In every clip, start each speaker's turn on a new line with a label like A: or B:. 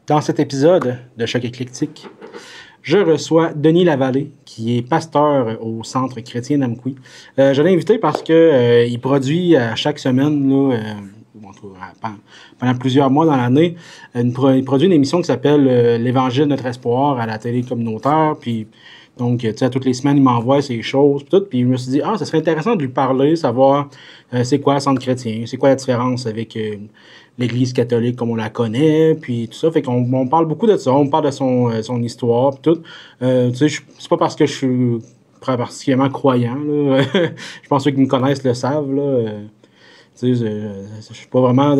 A: Dans cet épisode de Choc éclectique, je reçois Denis Lavallée, qui est pasteur au Centre chrétien d'Amqui. Je l'ai invité parce que il produit chaque semaine, là, pendant plusieurs mois dans l'année, il produit une émission qui s'appelle l'Évangile de notre espoir à la télé communautaire. Puis, donc, tu sais, toutes les semaines, il m'envoie ces choses, puis je me suis dit, ça serait intéressant de lui parler, savoir c'est quoi le Centre chrétien, c'est quoi la différence avec l'Église catholique comme on la connaît, puis tout ça. Fait qu'on parle beaucoup de ça, on parle de son histoire, puis tout. Tu sais, c'est pas parce que je suis particulièrement croyant, là. Je pense que ceux qui me connaissent le savent, là. Tu sais, je suis pas vraiment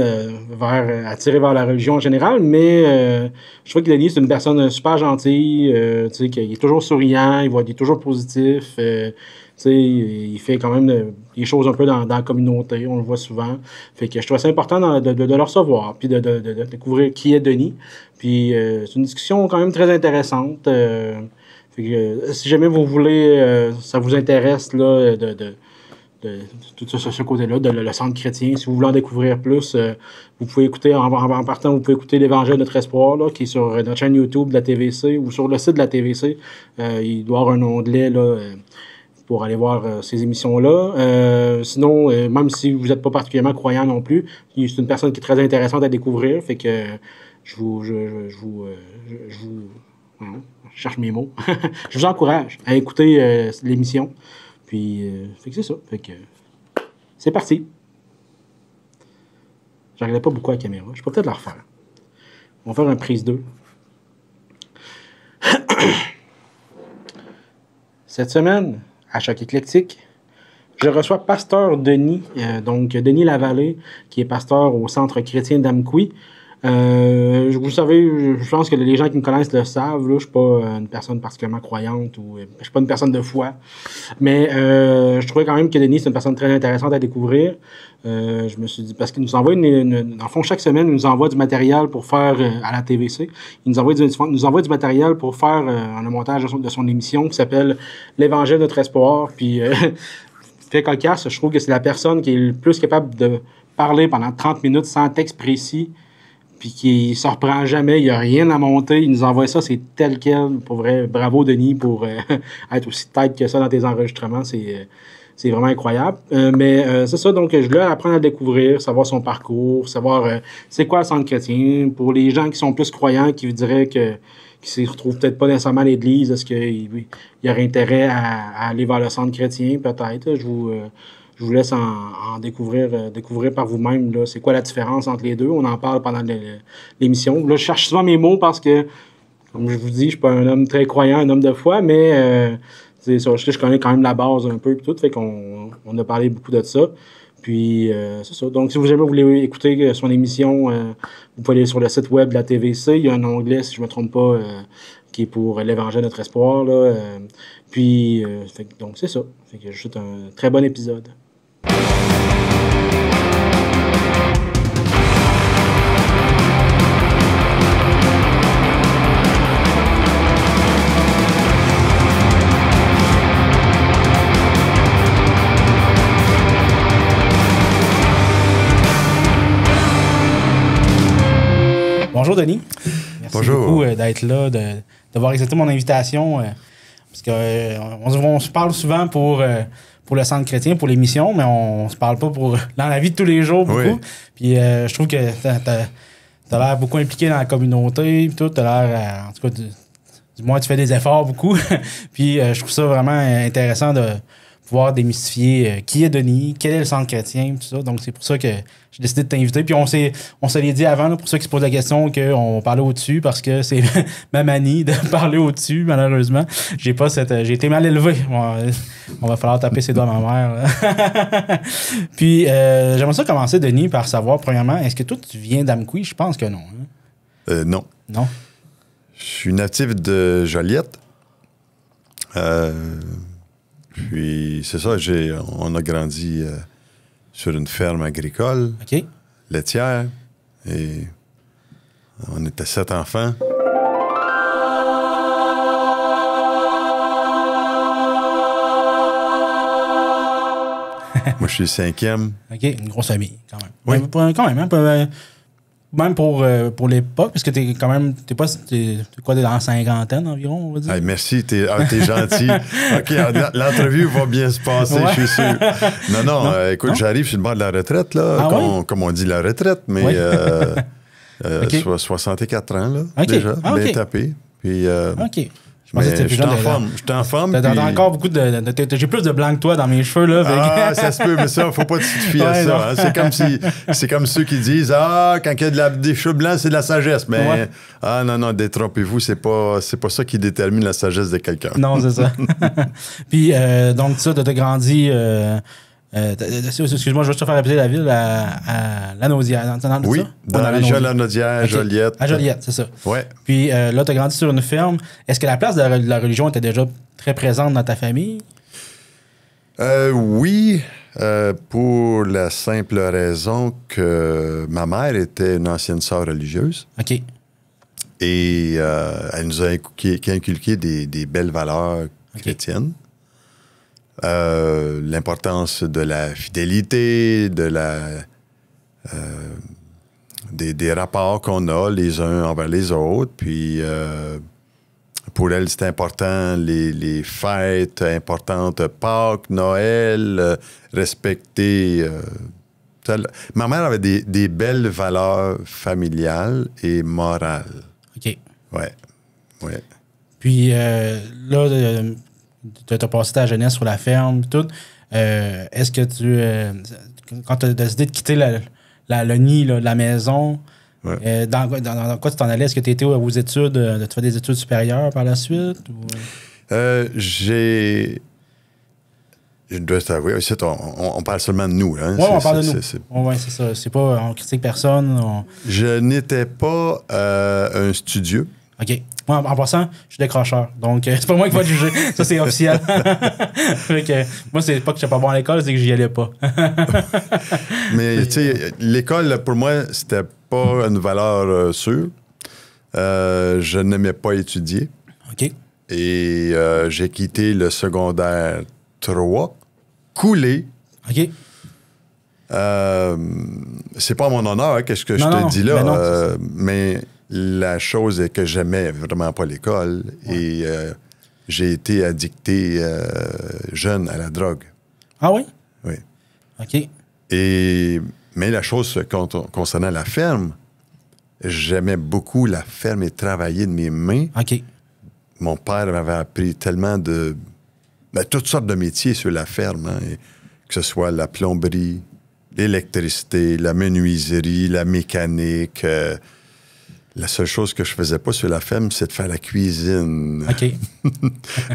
A: attiré vers la religion en général, mais je trouve que Denis, c'est une personne super gentille, tu sais, qu'il est toujours souriant, il est toujours positif, tu sais, il fait quand même des choses un peu dans la communauté, on le voit souvent. Fait que je trouve ça important de le recevoir, puis de découvrir qui est Denis. Puis c'est une discussion quand même très intéressante. Fait que si jamais vous voulez, ça vous intéresse, là, de tout ce côté-là, le Centre chrétien. Si vous voulez en découvrir plus, vous pouvez écouter, en partant, vous pouvez écouter l'Évangile de notre espoir, là, qui est sur notre chaîne YouTube de la TVC ou sur le site de la TVC. Il doit y avoir un onglet là, pour aller voir ces émissions-là. Sinon, même si vous n'êtes pas particulièrement croyant non plus, c'est une personne qui est très intéressante à découvrir. Fait que je cherche mes mots. Je vous encourage à écouter l'émission. Puis, fait que c'est ça. Fait que c'est parti. Je regardais pas beaucoup à la caméra. Je peux peut-être la refaire. On va faire un prise 2. Cette semaine, à Choc éclectique, je reçois Pasteur Denis, donc Denis Lavallée, qui est pasteur au Centre chrétien d'Amqui. Vous savez, je pense que les gens qui me connaissent le savent, là, je suis pas une personne particulièrement croyante ou je suis pas une personne de foi, mais je trouvais quand même que Denis c'est une personne très intéressante à découvrir. Je me suis dit, parce qu'il nous envoie dans le fond, chaque semaine, il nous envoie du matériel pour faire à la TVC. Il nous envoie du matériel pour faire un montage de son émission qui s'appelle l'Évangile de notre espoir. Puis fait cocasse, je trouve que c'est la personne qui est le plus capable de parler pendant 30 minutes sans texte précis, puis qui se reprend jamais, il n'y a rien à monter, il nous envoie ça, c'est tel quel. Pour vrai, bravo Denis pour être aussi tête que ça dans tes enregistrements, c'est vraiment incroyable. Mais c'est ça, donc je voulais apprendre à le découvrir, savoir son parcours, savoir c'est quoi le Centre chrétien. Pour les gens qui sont plus croyants, qui diraient qui ne se retrouvent peut-être pas nécessairement à l'Église, est-ce qu'il y aurait intérêt à aller vers le Centre chrétien, peut-être. Je vous laisse en découvrir par vous-même, là, c'est quoi la différence entre les deux. On en parle pendant l'émission. Là, je cherche souvent mes mots parce que, comme je vous dis, je suis pas un homme très croyant, un homme de foi, mais je connais quand même la base un peu et tout. Fait qu'on a parlé beaucoup de ça. Puis, c'est ça. Donc, si vous jamais voulez écouter son émission, vous pouvez aller sur le site web de la TVC. Il y a un onglet, si je ne me trompe pas, qui est pour l'Évangile de notre espoir. Là, puis, donc, c'est ça. Fait que juste un très bon épisode. Bonjour Denis. Merci beaucoup d'être là, d'avoir accepté mon invitation. Parce que on se parle souvent pour le Centre chrétien, pour l'émission, mais on se parle pas dans la vie de tous les jours beaucoup. Oui. Puis je trouve que t'as l'air beaucoup impliqué dans la communauté. Puis t'as l'air, en tout cas, du moins tu fais des efforts beaucoup. Puis je trouve ça vraiment intéressant de pouvoir démystifier qui est Denis, quel est le Centre chrétien, tout ça. Donc c'est pour ça que j'ai décidé de t'inviter. Puis on se l'est dit avant, là, pour ceux qui se posent la question, qu'on parlait au-dessus, parce que c'est ma manie de parler au-dessus, malheureusement. J'ai été mal élevé. On va falloir taper ses doigts à ma mère. Puis j'aimerais ça commencer, Denis, par savoir, premièrement, est-ce que toi, tu viens d'Amqui? Je pense que non. Hein?
B: Non.
A: Non?
B: Je suis natif de Joliette. Puis c'est ça, on a grandi sur une ferme agricole, laitière, et on était 7 enfants. Moi, je suis le 5e.
A: OK, une grosse famille, quand même.
B: Oui.
A: Quand même, un peu... même pour l'époque, parce que t'es quand même, t'es quoi, t'es dans la cinquantaine environ, on va dire?
B: Hey, merci, t'es gentil. OK, l'entrevue va bien se passer, je suis sûr. Non, écoute, j'arrive sur le bord de la retraite, là, comme on dit la retraite, mais 64 ans, là, déjà, bien tapé. Puis,
A: OK.
B: mais je t'en forme.
A: T'as encore beaucoup j'ai plus de blanc que toi dans mes cheveux, là.
B: Ça se peut, mais ça, faut pas te fier à ça. Hein. C'est comme ceux qui disent quand il y a des cheveux blancs, c'est de la sagesse. Mais non, détrompez-vous, c'est pas ça qui détermine la sagesse de quelqu'un.
A: Non, c'est ça. Puis, donc, ça, t'as grandi. Excuse-moi, je veux juste te faire répéter la ville à Lanaudière.
B: Oui, dans la région de Lanaudière, Joliette.
A: À Joliette, c'est ça.
B: Ouais.
A: Puis là, tu as grandi sur une ferme. Est-ce que la place de la religion était déjà très présente dans ta famille?
B: Oui, pour la simple raison que ma mère était une ancienne sœur religieuse.
A: OK.
B: Et elle nous a inculqué des belles valeurs chrétiennes. L'importance de la fidélité, des rapports qu'on a les uns envers les autres. Puis, pour elle, c'était important les fêtes importantes, Pâques, Noël, respecter. Ma mère avait des belles valeurs familiales et morales.
A: OK.
B: Ouais.
A: Puis, là, tu as passé ta jeunesse sur la ferme et tout. Est-ce que quand tu as décidé de quitter le nid, là, la maison, dans quoi tu t'en allais? Est-ce que tu étais aux études, tu fais des études supérieures par la suite? Ou?
B: Je dois t'avouer, on parle seulement de nous. Hein?
A: Oui, on parle de nous. Oui, c'est ça. C'est pas, on critique personne.
B: Je n'étais pas un studieux.
A: OK. Moi, en passant, je suis décrocheur. Donc, c'est pas moi qui va te juger. Ça, c'est officiel. Moi, c'est pas que je suis pas bon à l'école, c'est que j'y allais pas.
B: Mais, tu sais, l'école, pour moi, c'était pas une valeur sûre. Je n'aimais pas étudier.
A: OK.
B: Et j'ai quitté le secondaire 3, coulé.
A: OK.
B: C'est pas mon honneur, qu'est-ce que je te dis là. Mais la chose est que j'aimais vraiment pas l'école et j'ai été addicté jeune à la drogue.
A: Ah oui?
B: Oui.
A: OK.
B: Mais la chose concernant la ferme, j'aimais beaucoup la ferme et travailler de mes mains.
A: OK.
B: Mon père m'avait appris tellement toutes sortes de métiers sur la ferme, hein, que ce soit la plomberie, l'électricité, la menuiserie, la mécanique. La seule chose que je faisais pas sur la ferme, c'est de faire la cuisine.
A: OK.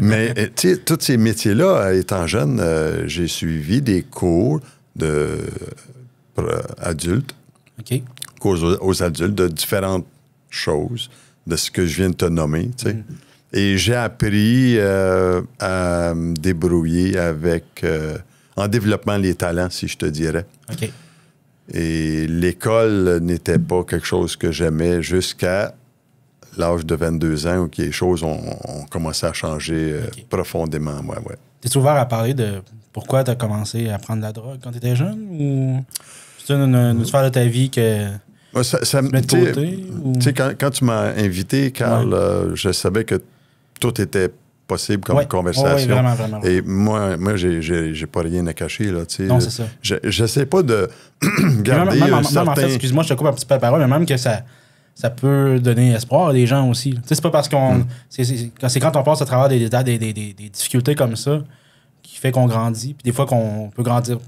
B: Mais, tu sais, tous ces métiers-là, étant jeune, j'ai suivi des cours pour adultes.
A: OK.
B: Cours aux adultes de différentes choses, de ce que je viens de te nommer, tu sais. Et j'ai appris à me débrouiller en développant les talents, si je te dirais.
A: OK.
B: Et l'école n'était pas quelque chose que j'aimais jusqu'à l'âge de 22 ans où les choses ont commencé à changer profondément. Ouais.
A: T'es ouvert à parler de pourquoi tu as commencé à prendre la drogue quand tu étais jeune? Ou c'est une sphère de ta vie que
B: ça me
A: tu mets de côté?
B: Tu sais, quand tu m'as invité, Carl, je savais que tout était possible comme conversation.
A: Oui, vraiment.
B: Et moi, j'ai pas rien à cacher, là, tu sais.
A: Non, c'est ça.
B: J'essaie pas de garder
A: même,
B: certain...
A: en fait, excuse-moi, je te coupe un petit peu la parole, mais même que ça peut donner espoir à des gens aussi. Tu sais, c'est pas parce qu'on... C'est quand on passe à travers des difficultés comme ça qui fait qu'on grandit. Puis des fois qu'on peut grandir...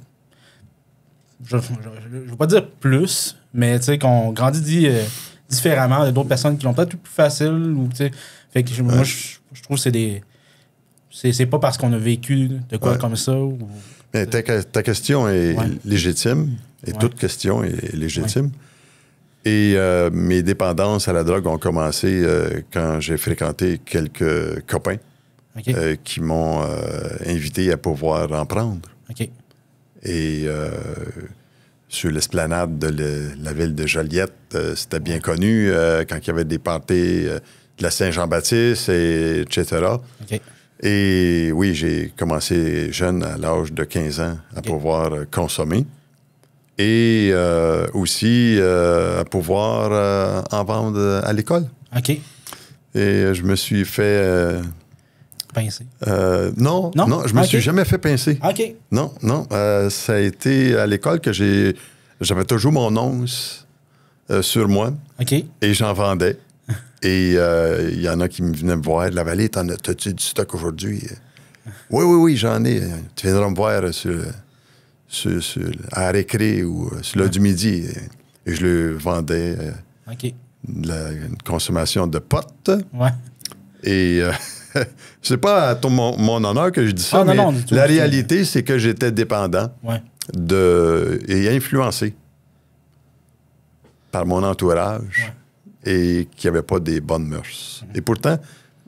A: Je veux pas dire plus, mais tu sais, qu'on grandit différemment de d'autres personnes qui l'ont peut-être plus facile. Ou, tu sais, fait que moi, je trouve que c'est pas parce qu'on a vécu de quoi comme ça.
B: Mais ta question est légitime, et toute question est légitime. Et mes dépendances à la drogue ont commencé quand j'ai fréquenté quelques copains qui m'ont invité à pouvoir en prendre.
A: OK.
B: Et sur l'esplanade de la ville de Joliette, c'était bien connu quand il y avait des parties de la Saint-Jean-Baptiste, etc.
A: OK.
B: Et oui, j'ai commencé jeune, à l'âge de 15 ans, à pouvoir consommer. et aussi à pouvoir en vendre à l'école.
A: OK.
B: Et je me suis fait...
A: Pincer.
B: Non, je me suis jamais fait pincer.
A: OK.
B: Non. Ça a été à l'école que j'avais toujours mon once sur moi.
A: OK.
B: Et j'en vendais. Et il y en a qui me venaient me voir. La Vallée, t'as-tu du stock aujourd'hui? Oui, j'en ai. Tu viendras me voir à récré ou sur l'heure du midi. Et je le vendais.
A: OK.
B: Une consommation de potes.
A: Ouais.
B: Et c'est pas à mon honneur que je dis ça, mais
A: non, du tout,
B: la réalité, c'est que j'étais dépendant et influencé par mon entourage et qui n'avait pas des bonnes mœurs. Et pourtant,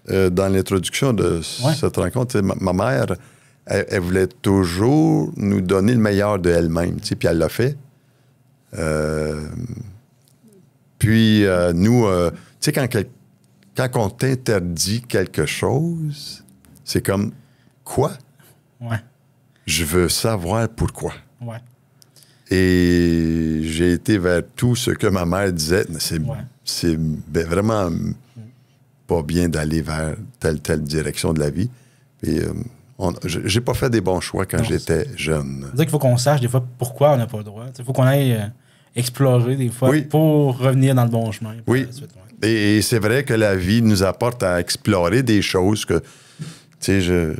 B: dans l'introduction de cette rencontre, ma mère, elle voulait toujours nous donner le meilleur d'elle-même, puis elle l'a fait. Puis nous, tu sais, quand on t'interdit quelque chose, c'est comme, quoi?
A: Ouais.
B: Je veux savoir pourquoi.
A: Ouais.
B: Et j'ai été vers tout ce que ma mère disait. C'est vraiment pas bien d'aller vers telle direction de la vie. Et j'ai pas fait des bons choix quand j'étais jeune.
A: C'est-à-dire qu'il faut qu'on sache des fois pourquoi on n'a pas le droit. Il faut qu'on aille explorer des fois pour revenir dans le bon chemin.
B: Oui. Et c'est vrai que la vie nous apporte à explorer des choses que, tu sais,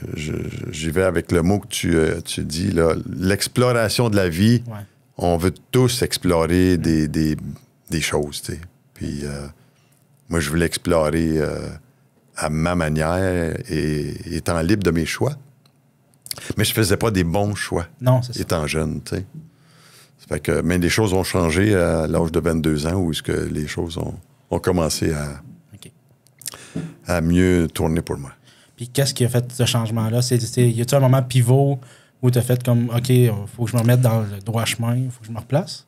B: j'y vais avec le mot que tu dis, là, l'exploration de la vie.
A: Ouais.
B: On veut tous explorer des choses, tu sais. Puis moi, je voulais explorer à ma manière et étant libre de mes choix. Mais je faisais pas des bons choix.
A: Non, c'est ça.
B: Étant jeune, tu sais. Ça fait que, mais les choses ont changé à l'âge de 22 ans où est-ce que les choses ont commencé à mieux tourner pour moi.
A: Puis qu'est-ce qui a fait ce changement-là? Y a-t-il un moment pivot où tu as fait comme, OK, il faut que je me remette dans le droit chemin, il faut que je me replace?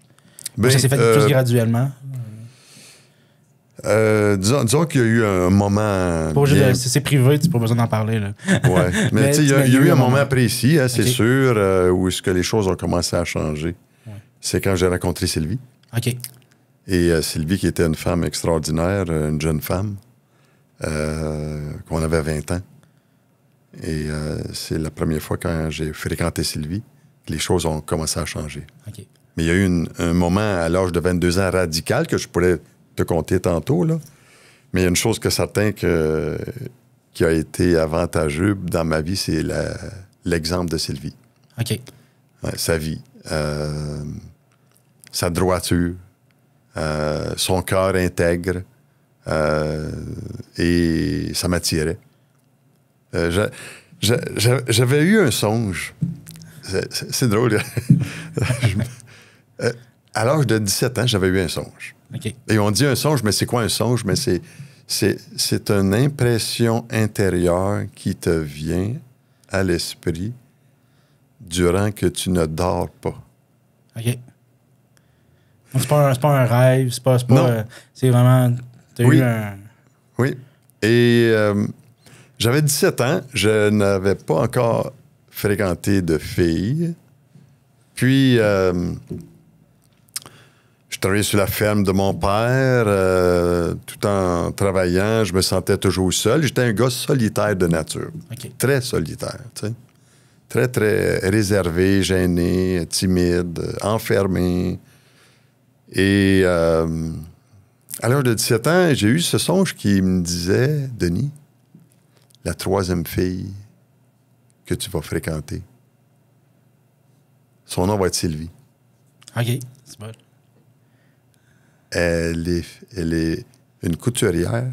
A: Ou ça s'est fait plus graduellement?
B: Disons qu'il y a eu un moment...
A: C'est privé, tu n'as pas besoin d'en parler.
B: Oui, mais tu sais, il y a eu un moment précis, hein, c'est sûr, où est-ce que les choses ont commencé à changer. Ouais. C'est quand j'ai rencontré Sylvie.
A: OK.
B: Et Sylvie, qui était une femme extraordinaire, une jeune femme, qu'on avait 20 ans. Et c'est la première fois quand j'ai fréquenté Sylvie que les choses ont commencé à changer.
A: Okay.
B: Mais il y a eu un moment à l'âge de 22 ans radical que je pourrais te conter tantôt, là. Mais il y a une chose que certain qui a été avantageux dans ma vie, c'est l'exemple de Sylvie.
A: OK.
B: Ouais, sa vie. Sa droiture. Son cœur intègre. Et ça m'attirait. J'avais eu un songe. C'est drôle. À l'âge de 17 ans, j'avais eu un songe.
A: Okay.
B: Et on dit un songe, mais c'est quoi un songe? Mais c'est une impression intérieure qui te vient à l'esprit durant que tu ne dors pas.
A: OK. Donc, c'est pas un rêve, c'est pas c'est vraiment... T'as eu un...
B: Oui. Et j'avais 17 ans, je n'avais pas encore fréquenté de filles. Puis, je travaillais sur la ferme de mon père. Tout en travaillant, je me sentais toujours seul. J'étais un gars solitaire de nature.
A: Okay. Très
B: solitaire, tu sais. Très, très réservé, gêné, timide, enfermé. Et à l'âge de 17 ans, j'ai eu ce songe qui me disait, Denis, la 3e fille que tu vas fréquenter, son nom va être Sylvie.
A: OK, c'est bon.
B: Elle est une couturière.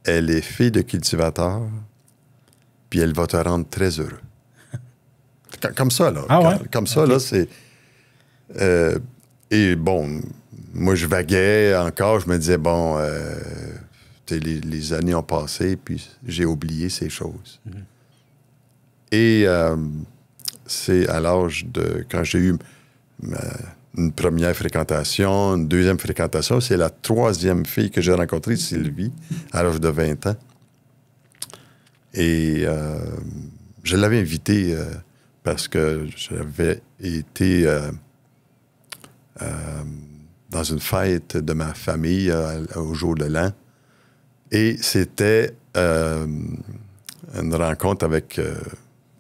B: Elle est fille de cultivateur. Puis elle va te rendre très heureux. Comme ça, là.
A: Ah ouais?
B: Comme ça, là, c'est... et bon, moi, je vaguais encore. Je me disais, bon, les années ont passé, puis j'ai oublié ces choses. Mm-hmm. Et c'est à l'âge de... Quand j'ai eu une première fréquentation, une deuxième fréquentation, c'est la 3e fille que j'ai rencontrée, Sylvie, à l'âge de 20 ans. Et je l'avais invitée parce que j'avais été dans une fête de ma famille au jour de l'an. Et c'était une rencontre avec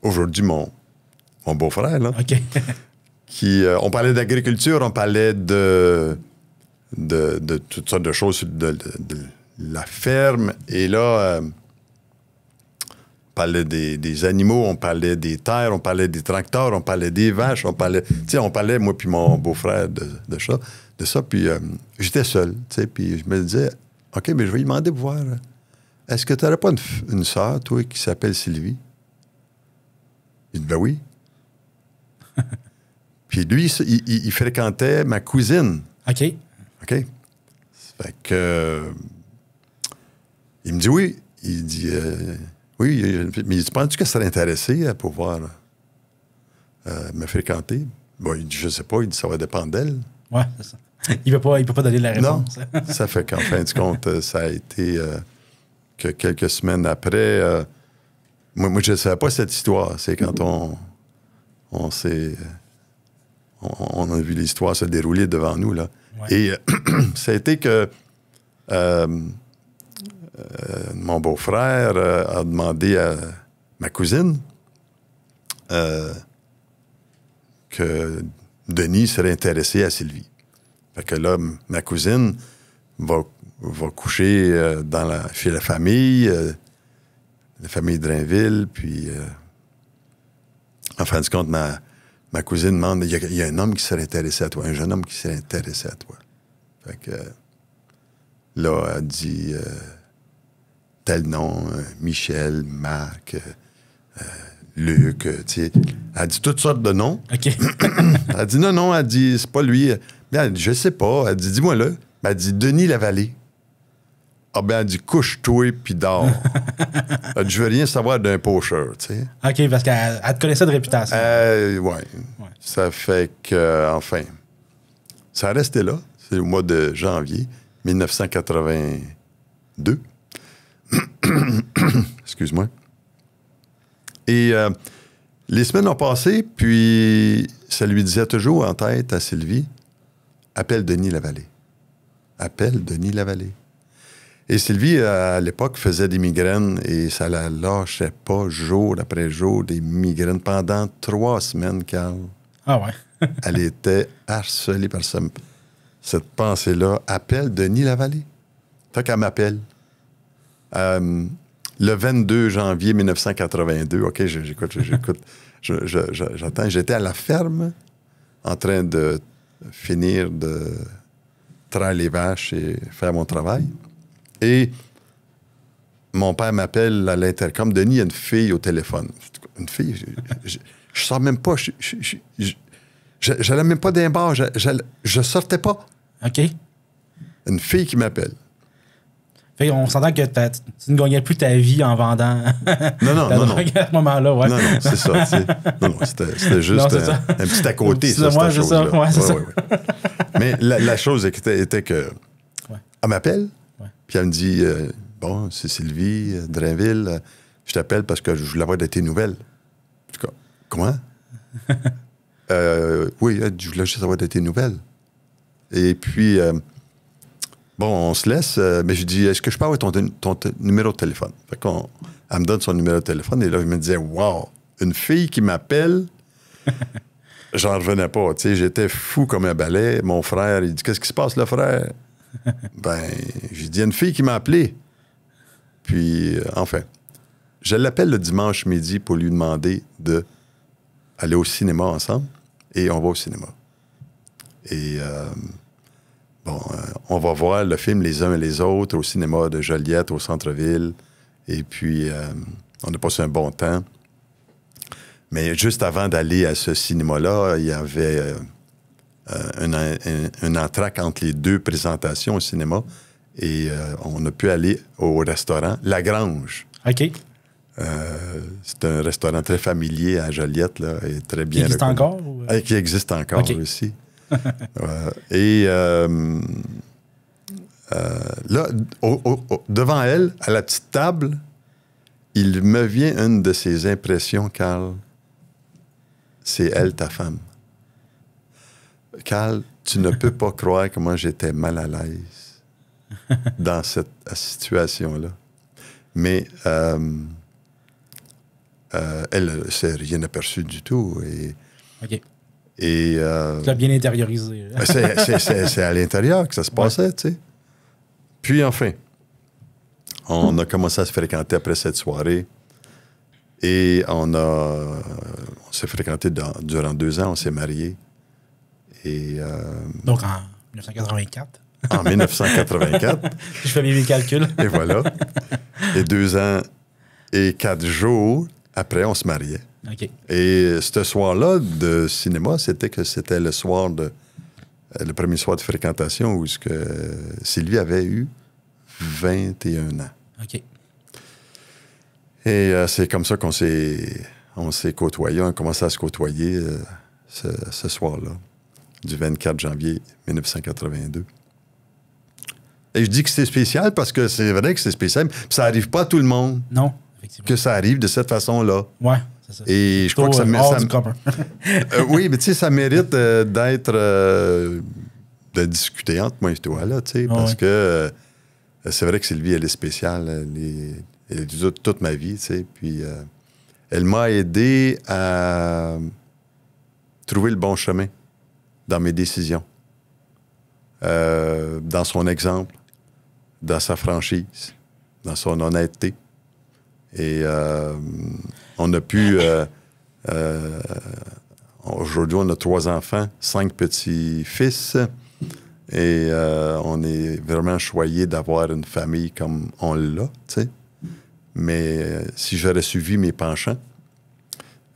B: aujourd'hui mon beau-frère, là,
C: OK.
B: on parlait d'agriculture, on parlait de toutes sortes de choses de la ferme. Et là, on parlait des animaux, on parlait des terres, on parlait des tracteurs, on parlait des vaches, on parlait, moi puis mon beau-frère, de ça. Puis j'étais seul, puis je me disais, OK, mais je vais lui demander pour voir, est-ce que tu n'aurais pas une sœur, toi, qui s'appelle Sylvie? Il dit, ben oui. Puis lui, il fréquentait ma cousine.
C: OK.
B: OK? Fait que... il me dit oui. Il dit... oui, mais il dit, penses-tu qu'elle serait intéressée à pouvoir me fréquenter? Bon, il dit, je sais pas. Il dit, ça va dépendre d'elle.
C: Ouais, c'est ça. Il peut pas donner la réponse.
B: Non. Ça fait qu'en fin de compte, ça a été que quelques semaines après... moi, je ne savais pas cette histoire. C'est quand on s'est... on a vu l'histoire se dérouler devant nous, là. Ouais. Et ça a été que mon beau-frère a demandé à ma cousine que Denis serait intéressé à Sylvie. Fait que là, ma cousine va coucher chez la famille Drainville, puis en fin de compte, ma cousine demande, il y a un homme qui serait intéressé à toi, un jeune homme qui serait intéressé à toi. Fait que là, elle dit tel nom, Michel, Marc, Luc, tu sais. Elle dit toutes sortes de noms.
C: OK.
B: Elle dit non, elle dit, c'est pas lui. Elle dit, je sais pas. Elle dit, dis-moi-le. Elle dit, Denis Lavallée. Ah ben, elle dit, couche-toi puis dors. Elle dit, je veux rien savoir d'un pocheur, tu sais.
C: OK, parce qu'elle te connaissait de réputation.
B: Ouais. Ça fait que, enfin, ça a resté là. C'est au mois de janvier 1982. Excuse-moi. Et les semaines ont passé, puis ça lui disait toujours en tête à Sylvie, appelle Denis Lavallée. Appelle Denis Lavallée. Et Sylvie, à l'époque, faisait des migraines et ça la lâchait pas jour après jour, des migraines pendant 3 semaines, Carl.
C: Ah ouais.
B: Elle était harcelée par cette pensée-là. Appelle Denis Lavallée. Fait qu'elle m'appelle. Le 22 janvier 1982, OK, j'écoute. J'attends. J'étais à la ferme en train de finir de traire les vaches et faire mon travail. Et mon père m'appelle à l'intercom. Denis, il y a une fille au téléphone. Une fille, je sors même pas. J'allais même pas d'un bar. Je sortais pas.
C: OK.
B: Une fille qui m'appelle.
C: Fait qu'on s'entend que tu ne gagnais plus ta vie en vendant.
B: Non.
C: À ce moment-là, ouais.
B: Non, c'est ça. Non, c'était juste un petit à côté, ça, cette chose-là.
C: Ouais, c'est ça.
B: Ouais. Mais la chose était que... Elle m'appelle, puis elle me dit, bon, c'est Sylvie, Drainville, je t'appelle parce que je voulais avoir de tes nouvelles. En tout cas, comment? Oui, je voulais juste avoir de tes nouvelles. Et puis... bon, on se laisse, mais je dis, est-ce que je peux avoir ton numéro de téléphone? Fait elle me donne son numéro de téléphone et là, je me disais, wow, une fille qui m'appelle, j'en revenais pas. Tu sais, j'étais fou comme un balai. Mon frère, il dit, qu'est-ce qui se passe là, frère? Ben, j'ai dit, il y a une fille qui m'a appelé. Puis, enfin, je l'appelle le dimanche midi pour lui demander d'aller au cinéma ensemble et on va au cinéma. Et... bon, on va voir le film Les uns et les autres au cinéma de Joliette, au centre-ville. Et puis, on a passé un bon temps. Mais juste avant d'aller à ce cinéma-là, il y avait un entracte entre les 2 présentations au cinéma. Et on a pu aller au restaurant La Grange.
C: OK.
B: C'est un restaurant très familier à Joliette, là, et très bien
C: Qui existe encore? Ou...
B: qui existe encore aussi. Et là, devant elle, à la petite table, il me vient une de ces impressions, Carl. c'est elle, ta femme. Carl, tu ne peux pas croire comment j'étais mal à l'aise dans cette situation-là. Mais elle ne s'est rien aperçu du tout.
C: OK.
B: Et,
C: Tu l'as bien intériorisé.
B: c'est à l'intérieur que ça se passait, tu sais. Puis enfin, on a commencé à se fréquenter après cette soirée. Et on s'est fréquenté durant 2 ans, on s'est mariés. Et,
C: Donc en 1984.
B: En 1984.
C: Je fais bien mes calculs.
B: Et voilà. Et 2 ans et 4 jours après, on se mariait.
C: OK.
B: Et ce soir-là de cinéma, c'était le soir le premier soir de fréquentation où Sylvie avait eu 21 ans.
C: OK.
B: Et c'est comme ça qu'on s'est côtoyés. On a commencé à se côtoyer ce soir-là, du 24 janvier 1982. Et je dis que c'était spécial parce que c'est vrai que c'est spécial. Puis ça n'arrive pas à tout le monde.
C: Non, effectivement.
B: Que ça arrive de cette façon-là.
C: Ouais, c'est ça.
B: Et je crois que ça
C: hors du commun.
B: oui, mais tu sais, ça mérite d'être de discuter entre moi et toi, là, tu sais, parce que c'est vrai que Sylvie, elle est spéciale. Elle est toute ma vie, tu sais. Puis elle m'a aidé à trouver le bon chemin dans mes décisions, dans son exemple, dans sa franchise, dans son honnêteté. Et on a pu... aujourd'hui, on a 3 enfants, 5 petits-fils. Et on est vraiment choyé d'avoir une famille comme on l'a, tu sais. Mais si j'aurais suivi mes penchants,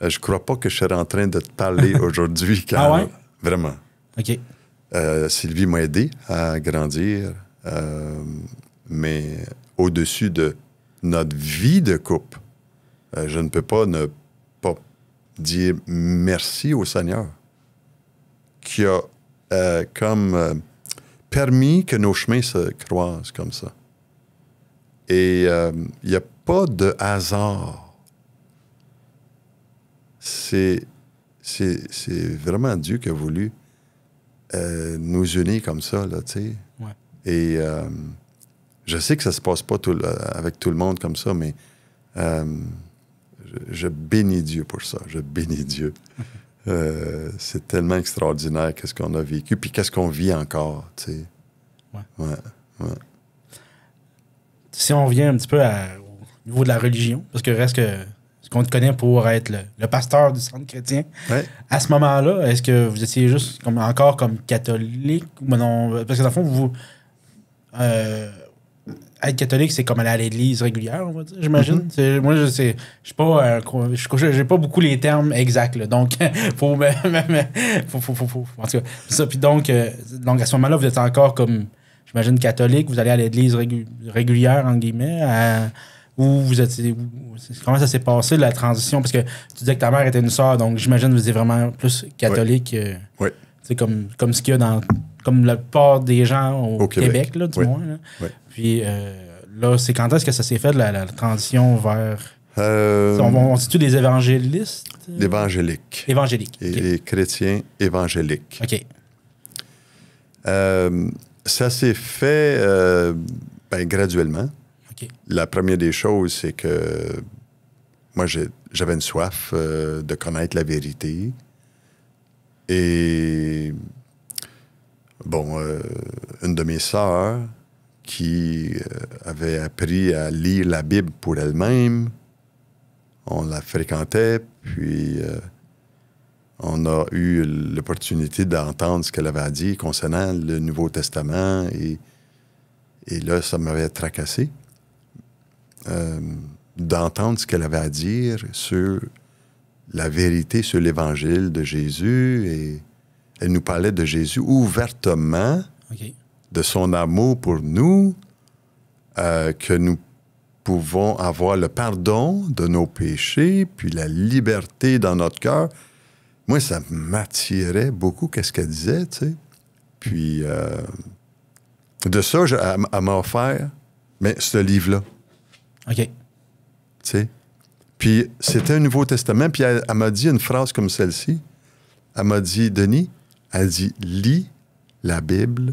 B: je crois pas que je serais en train de te parler aujourd'hui.
C: Ah ouais?
B: Vraiment.
C: OK.
B: Sylvie m'a aidé à grandir, mais au-dessus de notre vie de couple, je ne peux pas ne pas dire merci au Seigneur qui a permis que nos chemins se croisent comme ça. Et il n'y a pas de hasard. C'est vraiment Dieu qui a voulu nous unir comme ça, là, tu sais.
C: Ouais.
B: Et je sais que ça se passe pas avec tout le monde comme ça, mais je bénis Dieu pour ça. Je bénis Dieu. C'est tellement extraordinaire qu'est-ce qu'on a vécu, puis qu'est-ce qu'on vit encore, tu sais. Ouais.
C: Si on revient un petit peu au niveau de la religion, parce que reste que ce qu'on te connaît pour être le pasteur du centre chrétien, à ce moment-là, est-ce que vous étiez juste encore comme catholique? Ou non, parce que dans le fond, vous... être catholique, c'est comme aller à l'église régulière, on va dire, j'imagine.
B: Mm-hmm.
C: Moi, je sais j'ai pas beaucoup les termes exacts, là, donc faut en tout cas, ça. Puis donc à ce moment-là, vous êtes encore comme, j'imagine, catholique, vous allez à l'église régulière, entre guillemets, où vous êtes... Comment ça s'est passé, la transition? Parce que tu disais que ta mère était une sœur, donc j'imagine que vous êtes vraiment plus catholique.
B: Oui.
C: C'est comme ce qu'il y a comme la plupart des gens au Québec, là, du moins. Là.
B: Oui.
C: Puis là, c'est quand est-ce que ça s'est fait, la transition vers... on situe les évangélistes?
B: L'évangélique.
C: Évangélique.
B: Et les chrétiens évangéliques.
C: OK.
B: Ça s'est fait graduellement.
C: OK.
B: La première des choses, c'est que moi, j'avais une soif de connaître la vérité. Et, bon, une de mes sœurs qui avait appris à lire la Bible pour elle-même, on la fréquentait, puis on a eu l'opportunité d'entendre ce qu'elle avait à dire concernant le Nouveau Testament. Et là, ça m'avait tracassé d'entendre ce qu'elle avait à dire sur la vérité sur l'Évangile de Jésus. Et elle nous parlait de Jésus ouvertement, de son amour pour nous, que nous pouvons avoir le pardon de nos péchés, puis la liberté dans notre cœur. Moi, ça m'attirait beaucoup, qu'est-ce qu'elle disait, tu sais. Puis, de ça, elle m'a offert ce livre-là.
C: OK.
B: Tu sais. Puis c'était un Nouveau Testament, puis elle m'a dit une phrase comme celle-ci. Elle m'a dit, Denis, elle dit, lis la Bible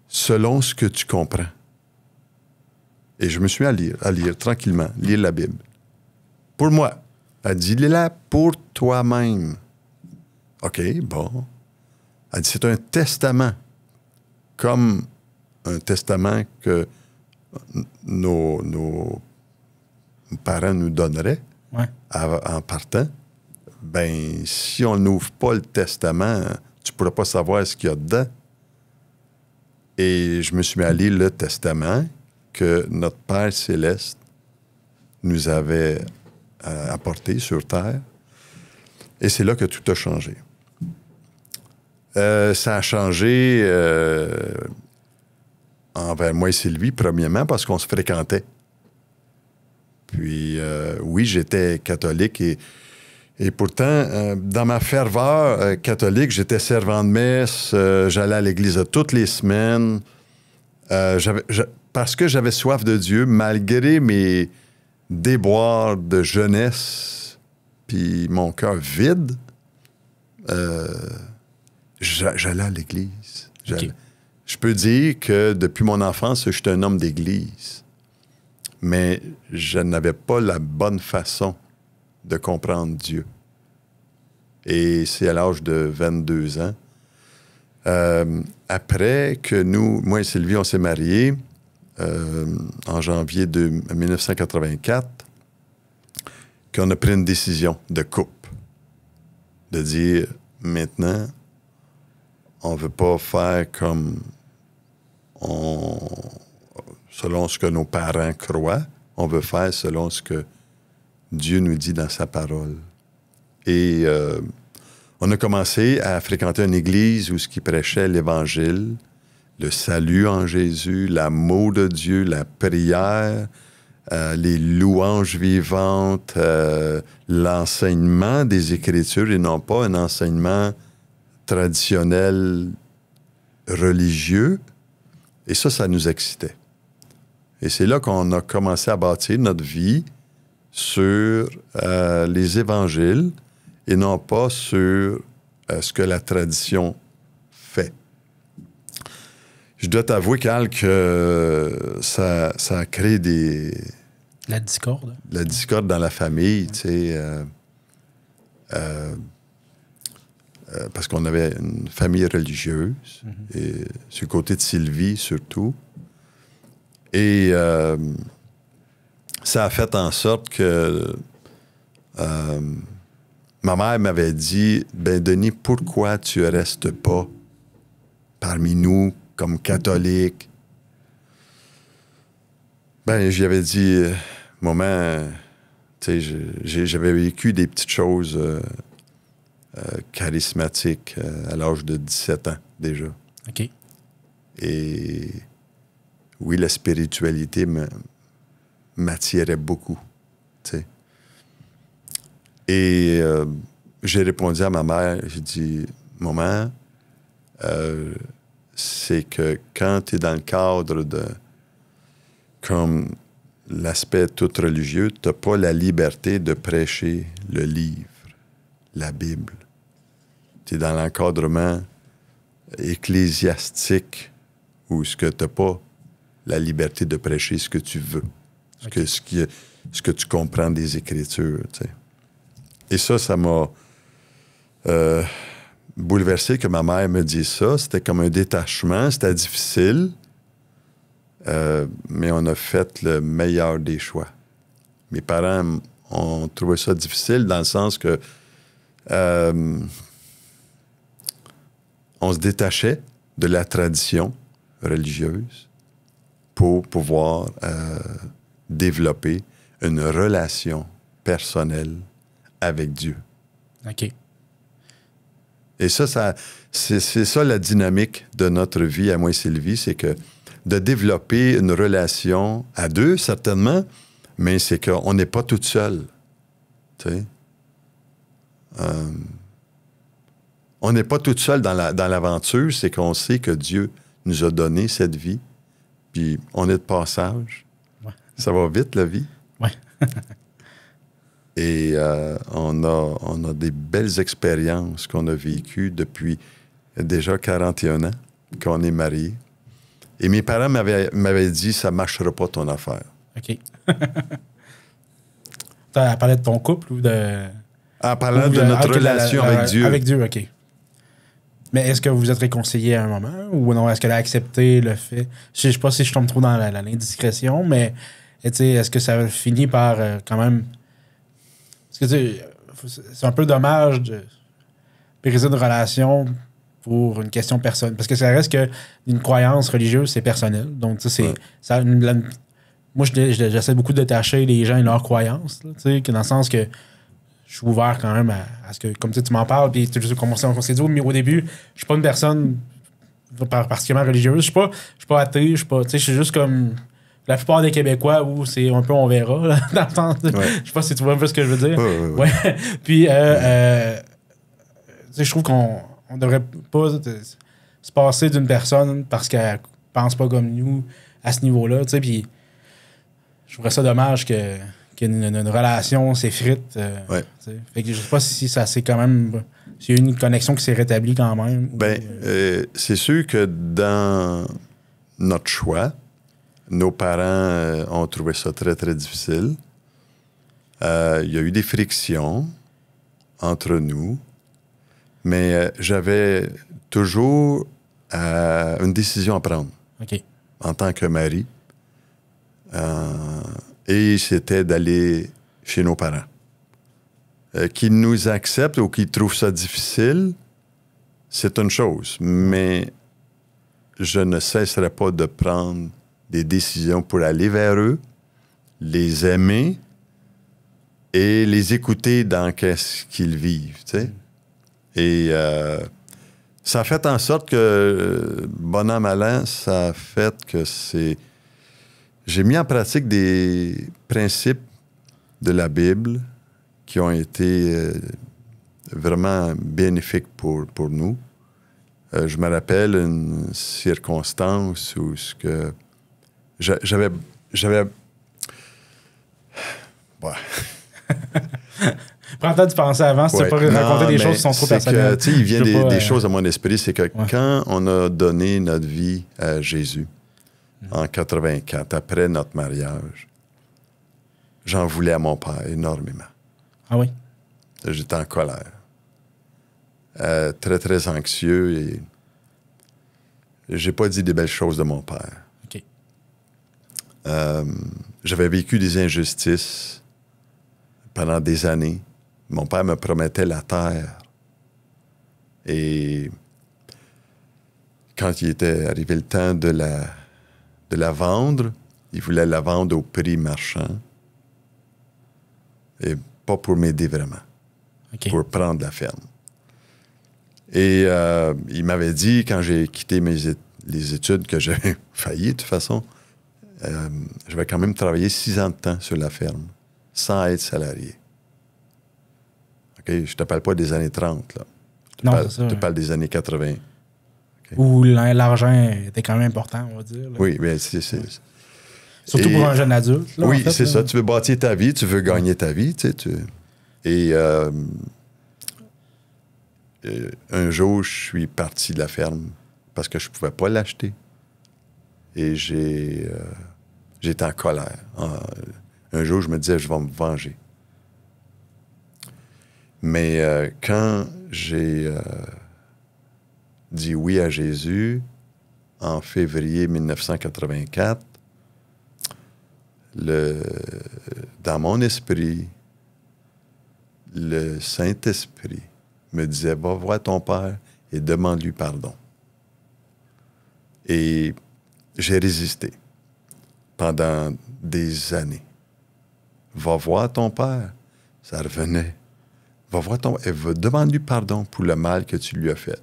B: selon ce que tu comprends. Et je me suis mis à lire tranquillement, lire la Bible. Pour moi. Elle dit, lis-la pour toi-même. OK, bon. Elle dit, c'est un testament, comme un testament que nos parents nous donneraient en partant. Ben, si on n'ouvre pas le testament, tu ne pourras pas savoir ce qu'il y a dedans. Et je me suis mis à lire le testament que notre Père céleste nous avait apporté sur terre. Et c'est là que tout a changé. Ça a changé envers moi et Sylvie, premièrement, parce qu'on se fréquentait. Puis, oui, j'étais catholique et pourtant, dans ma ferveur catholique, j'étais servant de messe, j'allais à l'église toutes les semaines, parce que j'avais soif de Dieu, malgré mes déboires de jeunesse, puis mon cœur vide, j'allais à l'église. Okay. Je peux dire que depuis mon enfance, je suis un homme d'église. Mais je n'avais pas la bonne façon de comprendre Dieu. Et c'est à l'âge de 22 ans. Après que moi et Sylvie, on s'est mariés en janvier 1984, qu'on a pris une décision de couple. De dire, maintenant, on ne veut pas faire comme selon ce que nos parents croient, on veut faire selon ce que Dieu nous dit dans sa parole. Et on a commencé à fréquenter une église où ce qui prêchait l'Évangile, le salut en Jésus, l'amour de Dieu, la prière, les louanges vivantes, l'enseignement des Écritures et non pas un enseignement traditionnel religieux. Et ça nous excitait. Et c'est là qu'on a commencé à bâtir notre vie sur les évangiles et non pas sur ce que la tradition fait. Je dois t'avouer, Carl, que ça a créé
C: la discorde.
B: La discorde dans la famille, tu sais. Parce qu'on avait une famille religieuse, et sur le côté de Sylvie surtout. Et ça a fait en sorte que ma mère m'avait dit, « Ben Denis, pourquoi tu ne restes pas parmi nous comme catholique? » Ben, j'y avais dit, « Maman, tu sais, j'avais vécu des petites choses charismatiques à l'âge de 17 ans déjà. »
C: OK.
B: Et oui, la spiritualité m'attirait beaucoup, tu sais. Et j'ai répondu à ma mère, j'ai dit, « Maman, c'est que quand tu es dans le cadre de comme l'aspect tout religieux, tu n'as pas la liberté de prêcher le livre, la Bible. Tu es dans l'encadrement ecclésiastique où ce que tu n'as pas la liberté de prêcher ce que tu veux, ce que tu comprends des Écritures. Tu sais. Et ça m'a bouleversé que ma mère me dise ça. C'était comme un détachement, c'était difficile, mais on a fait le meilleur des choix. Mes parents ont trouvé ça difficile dans le sens que on se détachait de la tradition religieuse pour pouvoir développer une relation personnelle avec Dieu.
C: OK.
B: Et ça c'est ça la dynamique de notre vie à moi et Sylvie, c'est que de développer une relation à deux, certainement, mais c'est qu'on n'est pas toute seule. Tu sais? On n'est pas toute seule dans l'aventure, c'est qu'on sait que Dieu nous a donné cette vie, puis on est de passage.
C: Ouais.
B: Ça va vite, la vie.
C: Ouais.
B: Et on a des belles expériences qu'on a vécues depuis déjà 41 ans qu'on est mariés. Et mes parents m'avaient dit, ça ne marchera pas ton affaire.
C: OK. T'as parlé de ton couple ou de...
B: En parlant de notre relation avec Dieu.
C: Avec Dieu, OK. Mais est-ce que vous vous êtes réconciliés à un moment ou non? Est-ce qu'elle a accepté le fait? Je sais pas si je tombe trop dans l'indiscrétion, mais est-ce que ça finit par quand même... Parce que c'est un peu dommage de briser une relation pour une question personnelle. Parce que ça reste que une croyance religieuse, c'est personnel. Donc, c'est... Ouais. Moi, j'essaie beaucoup de détacher les gens et leurs croyances, là, dans le sens que je suis ouvert quand même à ce que, comme tu m'en parles, puis comme on s'est dit au début, je suis pas une personne particulièrement religieuse, je suis pas athée, je suis juste comme la plupart des Québécois où c'est un peu on verra, là, dans le sens, je sais pas si tu vois un peu ce que je veux dire. Ouais. Puis, je trouve qu'on devrait pas se passer d'une personne parce qu'elle pense pas comme nous à ce niveau-là, tu sais, puis je trouverais ça dommage qu'une relation s'effrite. Fait que je sais pas si ça s'est quand même... S'il y a eu une connexion qui s'est rétablie quand même.
B: C'est sûr que dans notre choix, nos parents ont trouvé ça très, très difficile. Il y a eu des frictions entre nous, mais j'avais toujours une décision à prendre en tant que mari. Et c'était d'aller chez nos parents. Qu'ils nous acceptent ou qu'ils trouvent ça difficile, c'est une chose. Mais je ne cesserai pas de prendre des décisions pour aller vers eux, les aimer et les écouter dans qu'est-ce qu'ils vivent, tu sais. Et ça a fait en sorte que, bon an, mal an, ça a fait que c'est... J'ai mis en pratique des principes de la Bible qui ont été vraiment bénéfiques pour nous. Je me rappelle une circonstance où j'avais... Ouais.
C: Prends le temps de penser avant, si tu veux pas raconter des choses qui sont trop personnelles.
B: Il vient des choses à mon esprit, c'est que quand on a donné notre vie à Jésus, en 84, après notre mariage, j'en voulais à mon père énormément.
C: Ah oui?
B: J'étais en colère. Très, très anxieux et j'ai pas dit des belles choses de mon père.
C: OK.
B: J'avais vécu des injustices pendant des années. Mon père me promettait la terre. Et quand il était arrivé le temps de la vendre, il voulait la vendre au prix marchand. Et pas pour m'aider vraiment.
C: Okay.
B: Pour prendre la ferme. Et il m'avait dit, quand j'ai quitté les études, que j'avais failli de toute façon, je vais quand même travailler 6 ans de temps sur la ferme, sans être salarié. OK? Je te parle pas des années 30, là. Je te parle des années 80. Okay?
C: Où l'argent était quand même important, on va dire. Là.
B: Oui, bien, c'est...
C: Surtout pour un jeune adulte. Là,
B: oui,
C: en fait,
B: c'est ça. Tu veux bâtir ta vie, tu veux gagner ta vie. Tu sais, Et un jour, je suis parti de la ferme parce que je ne pouvais pas l'acheter. Et j'étais en colère. Un jour, je me disais, je vais me venger. Mais quand j'ai dit oui à Jésus, en février 1984, dans mon esprit, le Saint-Esprit me disait, va voir ton père et demande-lui pardon. Et j'ai résisté pendant des années. Va voir ton père. Ça revenait. Va voir ton père et demande-lui pardon pour le mal que tu lui as fait.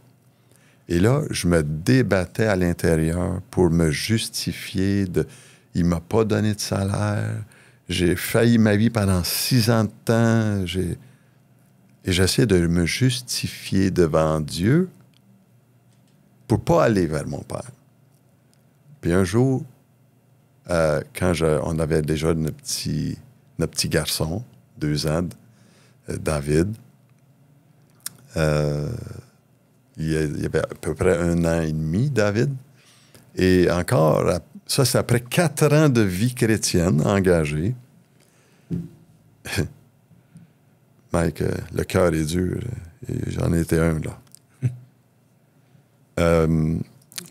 B: Et là, je me débattais à l'intérieur pour me justifier de... Il ne m'a pas donné de salaire. J'ai failli ma vie pendant 6 ans de temps. Et j'essaie de me justifier devant Dieu pour ne pas aller vers mon père. Puis un jour, quand on avait déjà notre petit garçon, 2 ans, David. Il y avait à peu près 1 an et demi, David. Et encore, ça, c'est après 4 ans de vie chrétienne engagée. Mike, le cœur est dur. Et j'en étais un, là.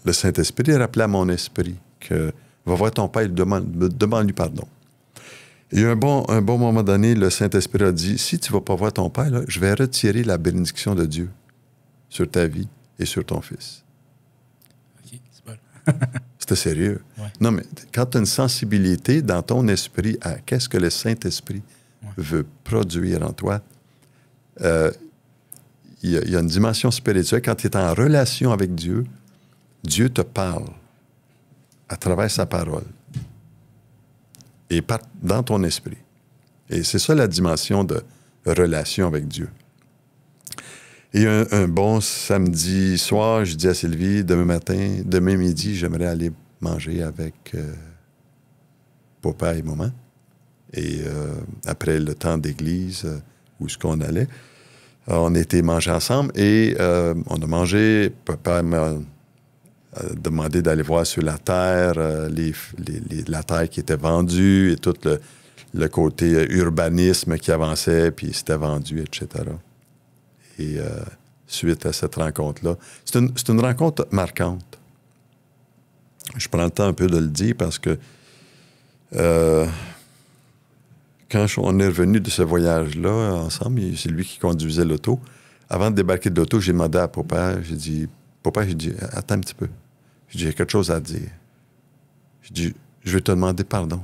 B: Le Saint-Esprit rappelait à mon esprit que va voir ton père, demande-lui pardon. Et un bon moment donné, le Saint-Esprit a dit, si tu ne vas pas voir ton père, là, je vais retirer la bénédiction de Dieu sur ta vie et sur ton fils.
C: OK, c'est bon.
B: C'était sérieux.
C: Ouais.
B: Non, mais quand tu as une sensibilité dans ton esprit à qu'est-ce que le Saint-Esprit veut produire en toi, il y a une dimension spirituelle. Quand tu es en relation avec Dieu, Dieu te parle à travers sa parole et dans ton esprit. Et c'est ça la dimension de relation avec Dieu. Et un bon samedi soir, je dis à Sylvie, demain midi, j'aimerais aller manger avec papa et maman. Et après le temps d'église, où est-ce qu'on allait, on était manger ensemble et on a mangé. Papa m'a demandé d'aller voir sur la terre, la terre qui était vendue et tout le côté urbanisme qui avançait, puis c'était vendu, etc. Et suite à cette rencontre-là, c'est une rencontre marquante. Je prends le temps un peu de le dire parce que quand on est revenu de ce voyage-là ensemble, c'est lui qui conduisait l'auto. Avant de débarquer de l'auto, j'ai demandé à papa, j'ai dit, attends un petit peu. J'ai dit, j'ai quelque chose à dire. J'ai dit, je vais te demander pardon,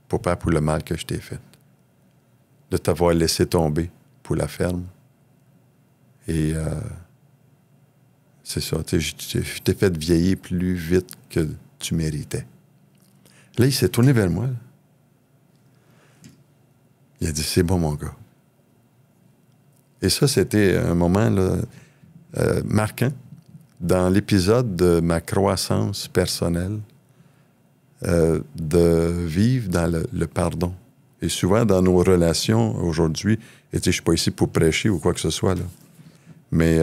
B: papa, pour le mal que je t'ai fait. De t'avoir laissé tomber pour la ferme. Et c'est ça, je t'ai fait vieillir plus vite que tu méritais. Là, il s'est tourné vers moi. Là. Il a dit, c'est bon, mon gars. Et ça, c'était un moment là, marquant dans l'épisode de ma croissance personnelle, de vivre dans le pardon. Et souvent, dans nos relations aujourd'hui, et je ne suis pas ici pour prêcher ou quoi que ce soit, là, mais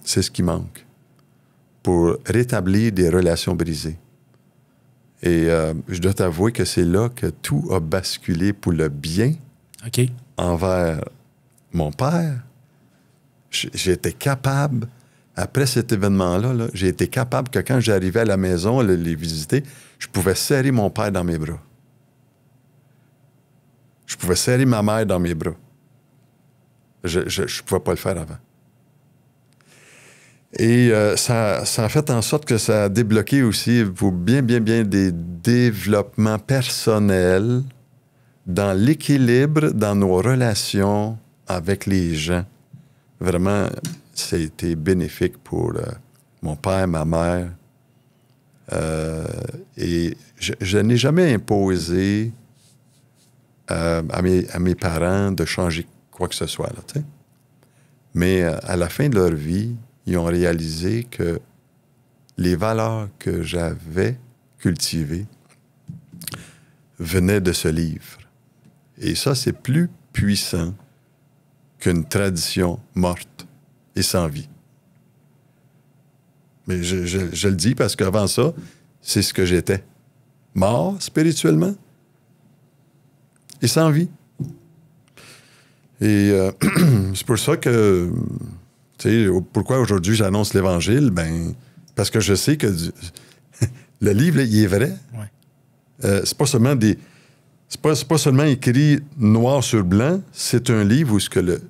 B: c'est ce qui manque pour rétablir des relations brisées. Et je dois t'avouer que c'est là que tout a basculé pour le bien envers mon père. J'ai été capable, après cet événement-là, là, j'ai été capable que quand j'arrivais à la maison, les visiter, je pouvais serrer mon père dans mes bras. Je pouvais serrer ma mère dans mes bras. Je ne pouvais pas le faire avant. Et ça a fait en sorte que ça a débloqué aussi pour bien des développements personnels dans l'équilibre, dans nos relations avec les gens. Vraiment, ça a été bénéfique pour mon père, ma mère. Et je n'ai jamais imposé à mes parents de changer quoi que ce soit. Là, t'sais. Mais à la fin de leur vie, ils ont réalisé que les valeurs que j'avais cultivées venaient de ce livre. Et ça, c'est plus puissant qu'une tradition morte et sans vie. Mais je le dis parce qu'avant ça, c'est ce que j'étais. Mort spirituellement et sans vie. Et c'est pour ça que, tu sais, pourquoi aujourd'hui j'annonce l'Évangile? Ben, parce que je sais que le livre, là, il est vrai. Ouais. C'est pas seulement c'est pas seulement écrit noir sur blanc, c'est un livre où ce que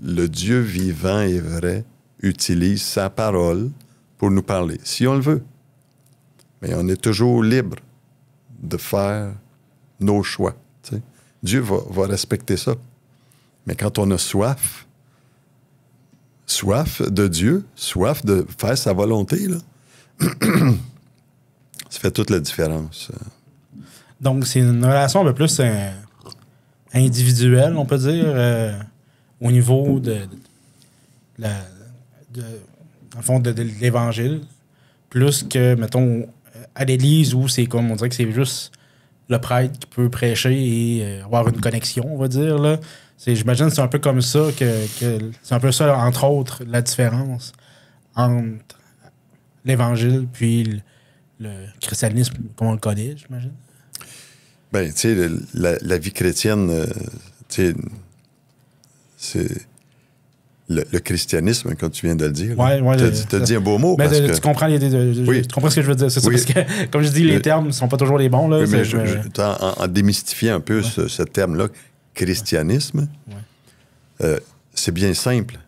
B: le Dieu vivant et vrai utilise sa parole pour nous parler, si on le veut. Mais on est toujours libre de faire nos choix. T'sais. Dieu va respecter ça. Mais quand on a soif de Dieu, soif de faire sa volonté, là, ça fait toute la différence.
C: Donc, c'est une relation un peu plus individuelle, on peut dire, au niveau de l'Évangile, plus que, mettons, à l'Église où c'est comme, on dirait que c'est juste le prêtre qui peut prêcher et avoir une connexion, on va dire. Là. J'imagine que c'est un peu comme ça que c'est un peu ça, entre autres, la différence entre l'Évangile puis le christianisme, comme on le connaît, j'imagine.
B: Ben, tu sais, la vie chrétienne, tu sais, c'est le christianisme, comme tu viens de le dire.
C: Ouais,
B: tu as dit un beau mot.
C: Mais
B: parce que...
C: tu comprends
B: oui.
C: Tu comprends ce que je veux dire. C'est ça, parce que, comme je dis, les termes ne sont pas toujours les bons. Là,
B: oui, mais en démystifiant un peu ce terme-là, christianisme, c'est bien simple.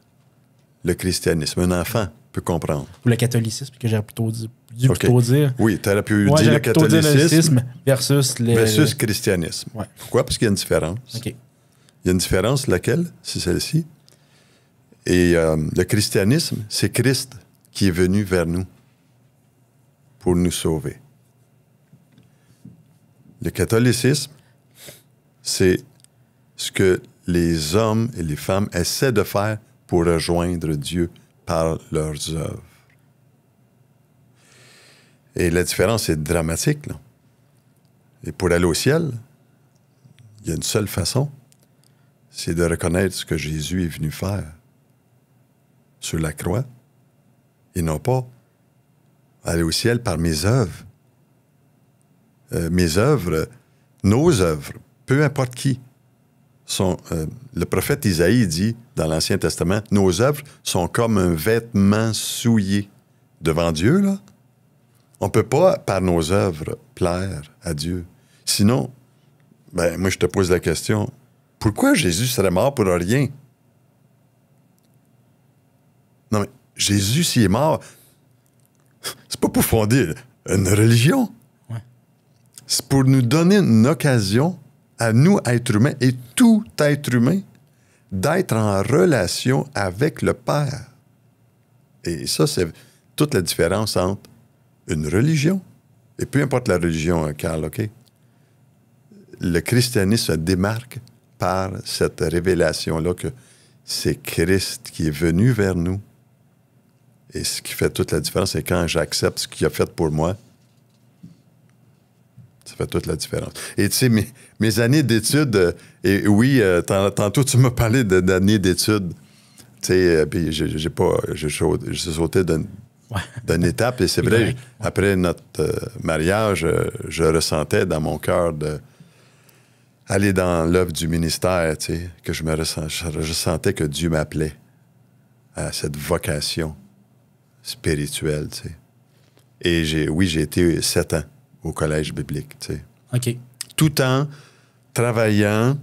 B: Le christianisme, un enfant peut comprendre.
C: Ou le catholicisme, que j'aurais plutôt dû plutôt dire.
B: Oui, tu aurais pu dire le catholicisme
C: versus
B: christianisme.
C: Ouais.
B: Pourquoi? Parce qu'il y a une différence.
C: Okay.
B: Il y a une différence, laquelle? C'est celle-ci. Et le christianisme, c'est Christ qui est venu vers nous pour nous sauver. Le catholicisme, c'est ce que les hommes et les femmes essaient de faire pour rejoindre Dieu par leurs œuvres. Et la différence est dramatique, là. Et pour aller au ciel, il y a une seule façon, c'est de reconnaître ce que Jésus est venu faire sur la croix, et non pas aller au ciel par mes œuvres. Mes œuvres, nos œuvres, peu importe qui, sont... le prophète Isaïe dit, dans l'Ancien Testament, nos œuvres sont comme un vêtement souillé devant Dieu, là. On ne peut pas, par nos œuvres, plaire à Dieu. Sinon, ben, moi, je te pose la question, pourquoi Jésus serait mort pour rien? Non, mais Jésus, s'il est mort, c'est pas pour fonder une religion.
C: Ouais.
B: C'est pour nous donner une occasion à nous, êtres humains, et tout être humain, d'être en relation avec le Père. Et ça, c'est toute la différence entre une religion, et peu importe la religion, Carl, OK? Le christianisme se démarque par cette révélation-là que c'est Christ qui est venu vers nous. Et ce qui fait toute la différence, c'est quand j'accepte ce qu'il a fait pour moi, ça fait toute la différence. Et tu sais, mes années d'études, et oui, tantôt tu m'as parlé d'années d'études, tu sais, puis j'ai sauté d'une étape, et c'est vrai, après notre mariage, je ressentais dans mon cœur aller dans l'œuvre du ministère, tu sais, que je sentais que Dieu m'appelait à cette vocation spirituelle, tu sais. Et j'ai été 7 ans au collège biblique, tu sais.
C: OK.
B: Tout en travaillant,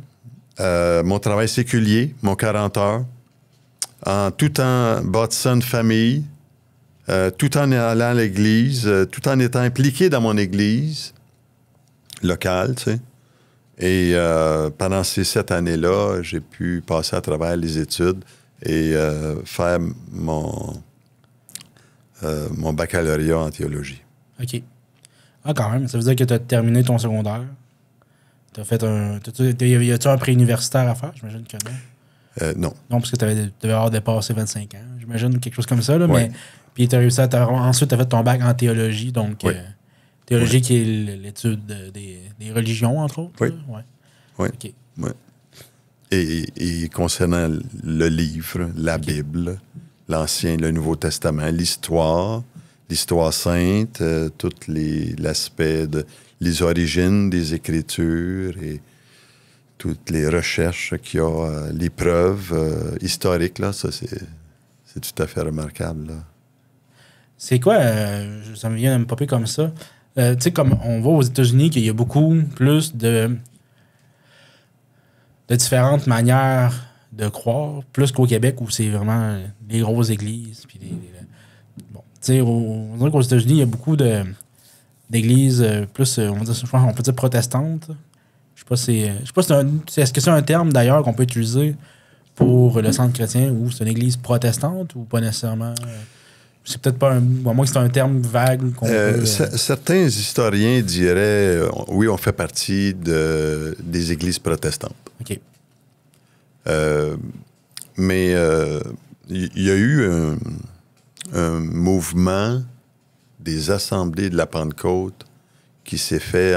B: mon travail séculier, mon 40 heures, tout en bâtissant une famille, tout en allant à l'église, tout en étant impliqué dans mon église locale, tu sais. Et pendant ces 7 années-là, j'ai pu passer à travers les études et faire mon baccalauréat en théologie.
C: OK. Ah, quand même. Ça veut dire que tu as terminé ton secondaire. Tu as fait y a-tu un pré-universitaire à faire? J'imagine que non.
B: Non.
C: Non, parce que tu devais avoir dépassé 25 ans. J'imagine quelque chose comme ça. Là,
B: oui.
C: Mais puis tu as réussi ensuite, tu as fait ton bac en théologie. Donc,
B: oui.
C: Théologie
B: oui.
C: qui est l'étude des religions, entre autres.
B: Oui.
C: Ouais.
B: Oui.
C: OK.
B: Oui. Et concernant le livre, la Bible, l'Ancien, le Nouveau Testament, l'histoire sainte, tout l'aspect les origines des Écritures et toutes les recherches qu'il y a, les preuves historiques, là, ça, c'est tout à fait remarquable, là.
C: C'est quoi, ça me vient de me popper comme ça, tu sais, comme on voit aux États-Unis qu'il y a beaucoup plus de différentes manières de croire, plus qu'au Québec où c'est vraiment les grosses églises. Puis bon, tu sais, on dirait qu'aux États-Unis, il y a beaucoup d'églises plus, on peut dire protestantes. Je sais pas est-ce que c'est un terme d'ailleurs qu'on peut utiliser pour le centre chrétien ou c'est une église protestante ou pas nécessairement? C'est peut-être pas à moins que c'est un terme vague qu'on peut...
B: Certains historiens diraient, oui, on fait partie des églises protestantes.
C: OK.
B: Mais il y a eu un mouvement des assemblées de la Pentecôte qui s'est fait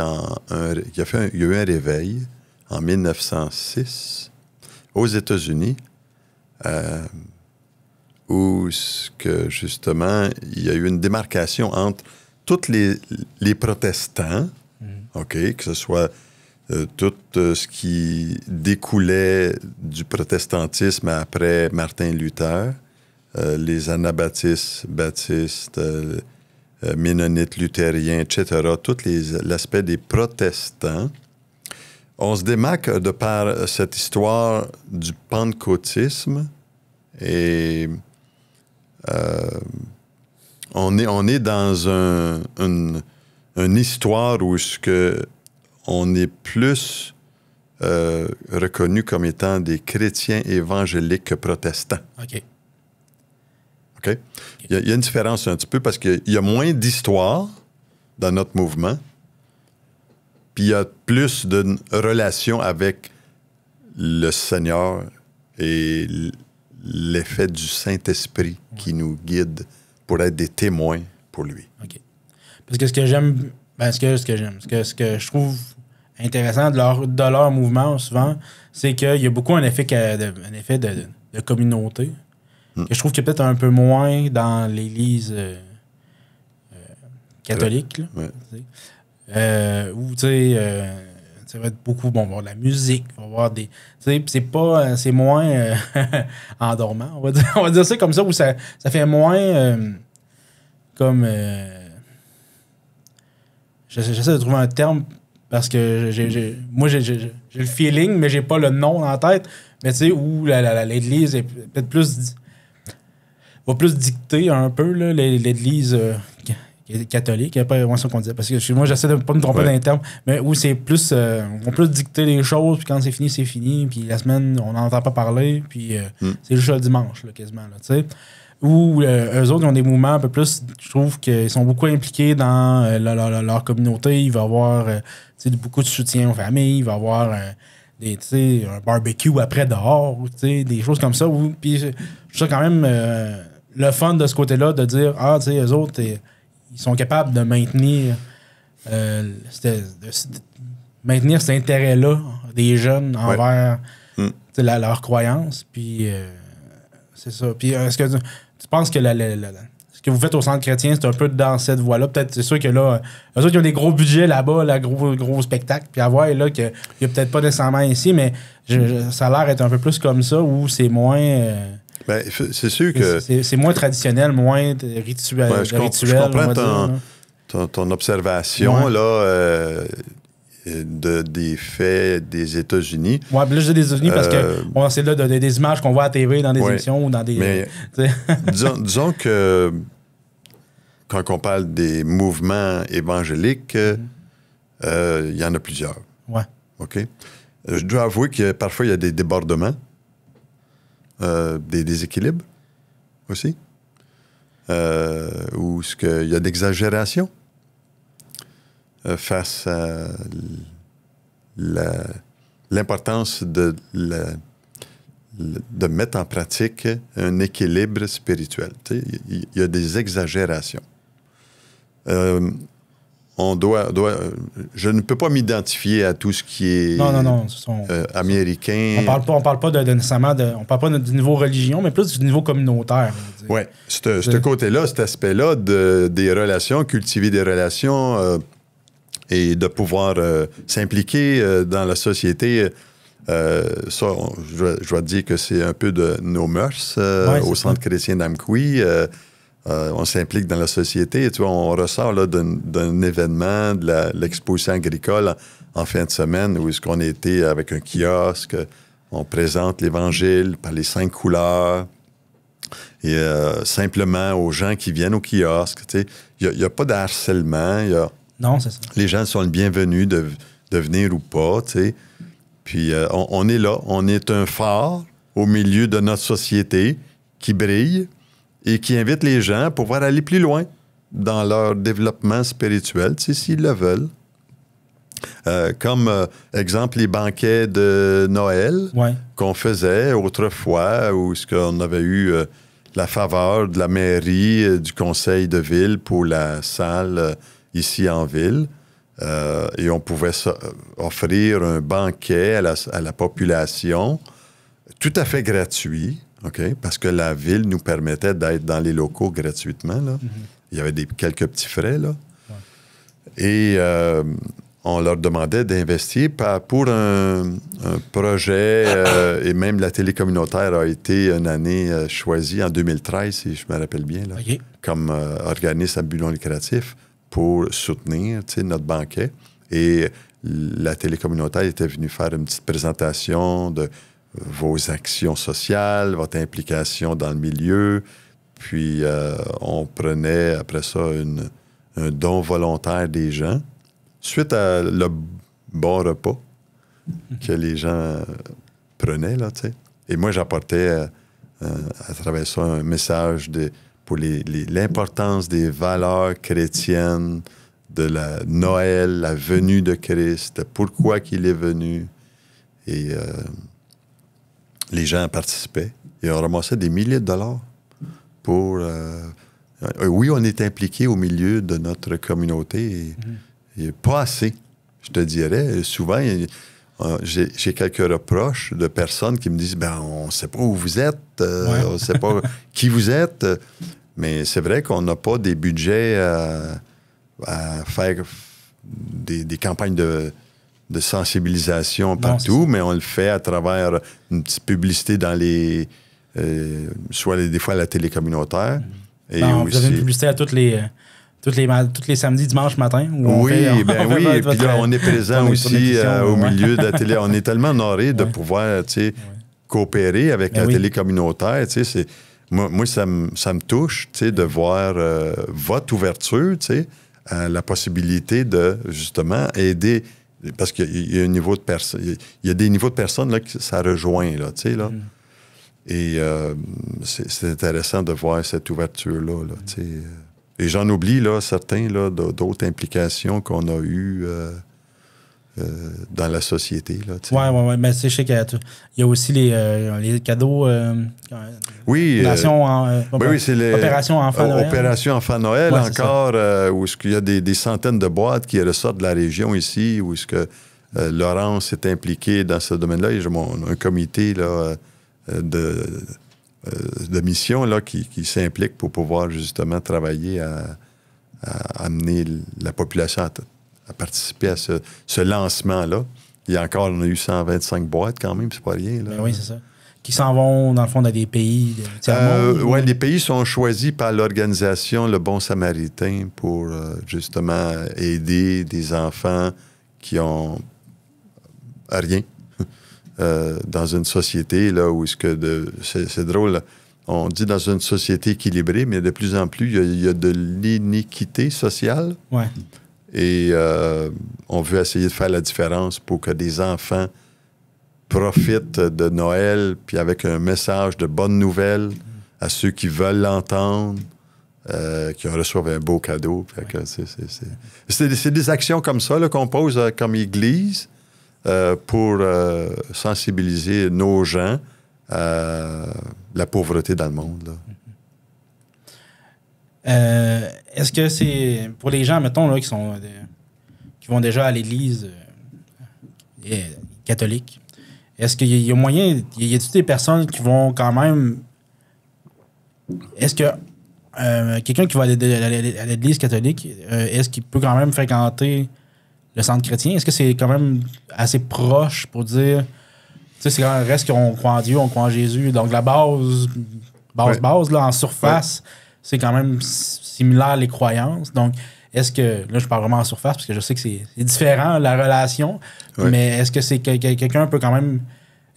B: il y a eu un réveil en 1906 aux États-Unis où justement, il y a eu une démarcation entre tous les protestants, OK, que ce soit tout ce qui découlait du protestantisme après Martin Luther, les anabaptistes, baptistes, ménonites, luthériens, etc., tout l'aspect des protestants. On se démarque de par cette histoire du pentecôtisme et on est dans une histoire où on est plus reconnu comme étant des chrétiens évangéliques que protestants.
C: OK.
B: OK? Il y a une différence un petit peu parce qu'il y a moins d'histoire dans notre mouvement, puis il y a plus de relation avec le Seigneur et l'effet du Saint-Esprit qui nous guide pour être des témoins pour lui.
C: OK. Parce que ce que j'aime, ce que je trouve intéressant de leur mouvement, souvent, c'est qu'il y a beaucoup un effet de communauté, que je trouve qu'il y a peut-être un peu moins dans l'Église catholique. Là, où, tu sais, ça va être beaucoup, bon, on va avoir de la musique, on va avoir des... Tu sais, c'est moins endormant, on va dire ça comme ça, où ça fait moins comme... J'essaie de trouver un terme parce que moi, j'ai le feeling, mais j'ai pas le nom en tête. Mais tu sais, où l'Église est peut-être va plus dicter un peu, là, l'Église catholique. C'est pas ça qu'on disait. Parce que moi, j'essaie de pas me tromper dans les termes. Mais où c'est plus... on va plus dicter les choses, puis quand c'est fini, c'est fini. Puis la semaine, on n'entend pas parler. Puis c'est juste le dimanche, là, quasiment. Tu sais. Où eux autres, ils ont des mouvements un peu plus, je trouve qu'ils sont beaucoup impliqués dans leur communauté. Il va y avoir beaucoup de soutien aux familles. Il va y avoir un barbecue après dehors, des choses comme ça. Puis je trouve ça quand même le fun de ce côté-là, de dire, eux autres, ils sont capables de maintenir maintenir cet intérêt-là des jeunes envers leur croyance. Puis c'est ça. Puis est-ce que tu penses que ce que vous faites au Centre chrétien, c'est un peu dans cette voie-là? Peut-être, c'est sûr que là, eux autres, ils ont des gros budgets là-bas, gros spectacles, puis à voir, là, qu'il n'y a peut-être pas nécessairement ici, mais ça a l'air d'être un peu plus comme ça, où c'est moins...
B: Ben, c'est sûr que...
C: C'est moins traditionnel, moins rituel.
B: Je comprends ton observation, là... des faits des États-Unis.
C: Oui, là, je dis des États-Unis parce que c'est là des images qu'on voit à la TV dans des émissions ou dans des...
B: Mais disons que quand on parle des mouvements évangéliques, il y en a plusieurs.
C: Ouais.
B: OK? Je dois avouer que parfois, il y a des débordements, des déséquilibres aussi, où il y a d'exagération. Face à l'importance de mettre en pratique un équilibre spirituel. Il y a des exagérations. Je ne peux pas m'identifier à tout ce qui est américain.
C: On parle pas nécessairement on parle pas du niveau religion, mais plus du niveau communautaire.
B: Oui, ce côté-là, cet aspect-là des relations, cultiver des relations... et de pouvoir s'impliquer dans la société. Je dois dire que c'est un peu de nos mœurs au Centre chrétien d'Amqui. On s'implique dans la société. Tu vois, on ressort là, d'un événement, de l'exposition agricole en fin de semaine, où est-ce qu'on a été avec un kiosque. On présente l'Évangile par les 5 couleurs. Et simplement aux gens qui viennent au kiosque. Il n'y a pas de harcèlement.
C: Non, c'est ça.
B: Les gens sont les bienvenus de venir ou pas, tu sais. Puis on est là, on est un phare au milieu de notre société qui brille et qui invite les gens à pouvoir aller plus loin dans leur développement spirituel, tu sais, s'ils le veulent. Comme exemple, les banquets de Noël qu'on faisait autrefois, où on avait eu la faveur de la mairie, du conseil de ville pour la salle... ici en ville. Et on pouvait offrir un banquet à la population, tout à fait gratuit, OK? Parce que la ville nous permettait d'être dans les locaux gratuitement. Là. Il y avait quelques petits frais. Là. Et on leur demandait d'investir pour un projet, et même la télé communautaire a été une année choisie en 2013, si je me rappelle bien, là, comme organisme à but non lucratif pour soutenir notre banquet. Et la télé communautaire était venue faire une petite présentation de vos actions sociales, votre implication dans le milieu. Puis on prenait après ça un don volontaire des gens. Suite à le bon repas que les gens prenaient, là, tu sais. Et moi, j'apportais à travers ça un message pour l'importance des valeurs chrétiennes, de la Noël, la venue de Christ, de pourquoi il est venu. Et les gens participaient. Et on ramassait des milliers de dollars pour... oui, on est impliqué au milieu de notre communauté. Et pas assez, je te dirais. Souvent, j'ai quelques reproches de personnes qui me disent on ne sait pas où vous êtes, on ne sait pas qui vous êtes. Mais c'est vrai qu'on n'a pas des budgets à faire des campagnes de sensibilisation partout, mais on le fait à travers une petite publicité dans les... soit des fois à la télé communautaire. Et
C: vous avez une publicité à tous les samedis, dimanche matin. Où
B: oui, et puis là, on est présent aussi au milieu de la télé. On est tellement honorés de pouvoir coopérer avec la télé communautaire. Moi, ça me touche de voir votre ouverture à la possibilité de, justement, aider. Parce qu'il y a un niveau de personnes. Il y a des niveaux de personnes là, que ça rejoint. Là, là. Et c'est intéressant de voir cette ouverture-là. Là, et j'en oublie là, certains là, d'autres implications qu'on a eues dans la société.
C: Oui, mais je sais qu'il y a aussi les cadeaux. Opération Enfant Noël.
B: Opération Enfant Noël, encore, où il y a des centaines de boîtes qui ressortent de la région ici, où est-ce que Laurence est impliquée dans ce domaine-là. Il y a un comité là, de mission là, qui s'implique pour pouvoir justement travailler à amener la population à participer à ce lancement-là. Il y a encore, on a eu 125 boîtes quand même, c'est pas rien. Là.
C: Oui, c'est ça. Qui s'en vont, dans le fond, dans des pays
B: Oui, les pays sont choisis par l'organisation Le Bon Samaritain pour justement aider des enfants qui ont rien. Dans une société là, où c'est drôle, là. On dit dans une société équilibrée, mais de plus en plus, il y a de l'iniquité sociale.
C: Ouais.
B: Et on veut essayer de faire la différence pour que des enfants profitent de Noël, puis avec un message de bonne nouvelle à ceux qui veulent l'entendre, qui reçoivent un beau cadeau. C'est des actions comme ça là, qu'on pose comme Église. Pour sensibiliser nos gens à la pauvreté dans le monde.
C: Là. Est-ce que c'est... Pour les gens, mettons, là, qui vont déjà à l'église catholique, est-ce qu'il y a moyen... Y a-t-il des personnes qui vont quand même... Est-ce que quelqu'un qui va à l'église catholique, est-ce qu'il peut quand même fréquenter le centre chrétien? Est-ce que c'est quand même assez proche pour dire... Tu sais, c'est quand même reste qu'on croit en Dieu, on croit en Jésus. Donc, la base, là, en surface, c'est quand même similaire les croyances. Donc, est-ce que... Là, je parle vraiment en surface parce que je sais que c'est différent, la relation. Mais est-ce que c'est quelqu'un peut quand même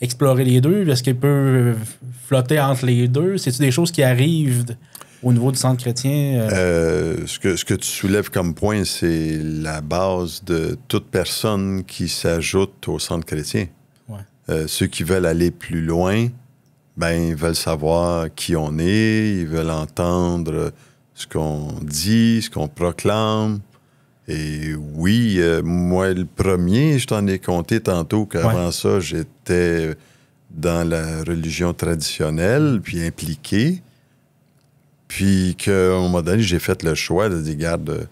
C: explorer les deux? Est-ce qu'il peut flotter entre les deux? C'est-tu des choses qui arrivent au niveau du centre chrétien?
B: Ce que tu soulèves comme point, c'est la base de toute personne qui s'ajoute au centre chrétien. Ouais. Ceux qui veulent aller plus loin, ils veulent savoir qui on est, ils veulent entendre ce qu'on dit, ce qu'on proclame. Et oui, moi, le premier, je t'en ai compté tantôt qu'avant ça, j'étais dans la religion traditionnelle, puis impliqué. Puis qu'à un moment donné, j'ai fait le choix de dire, regarde,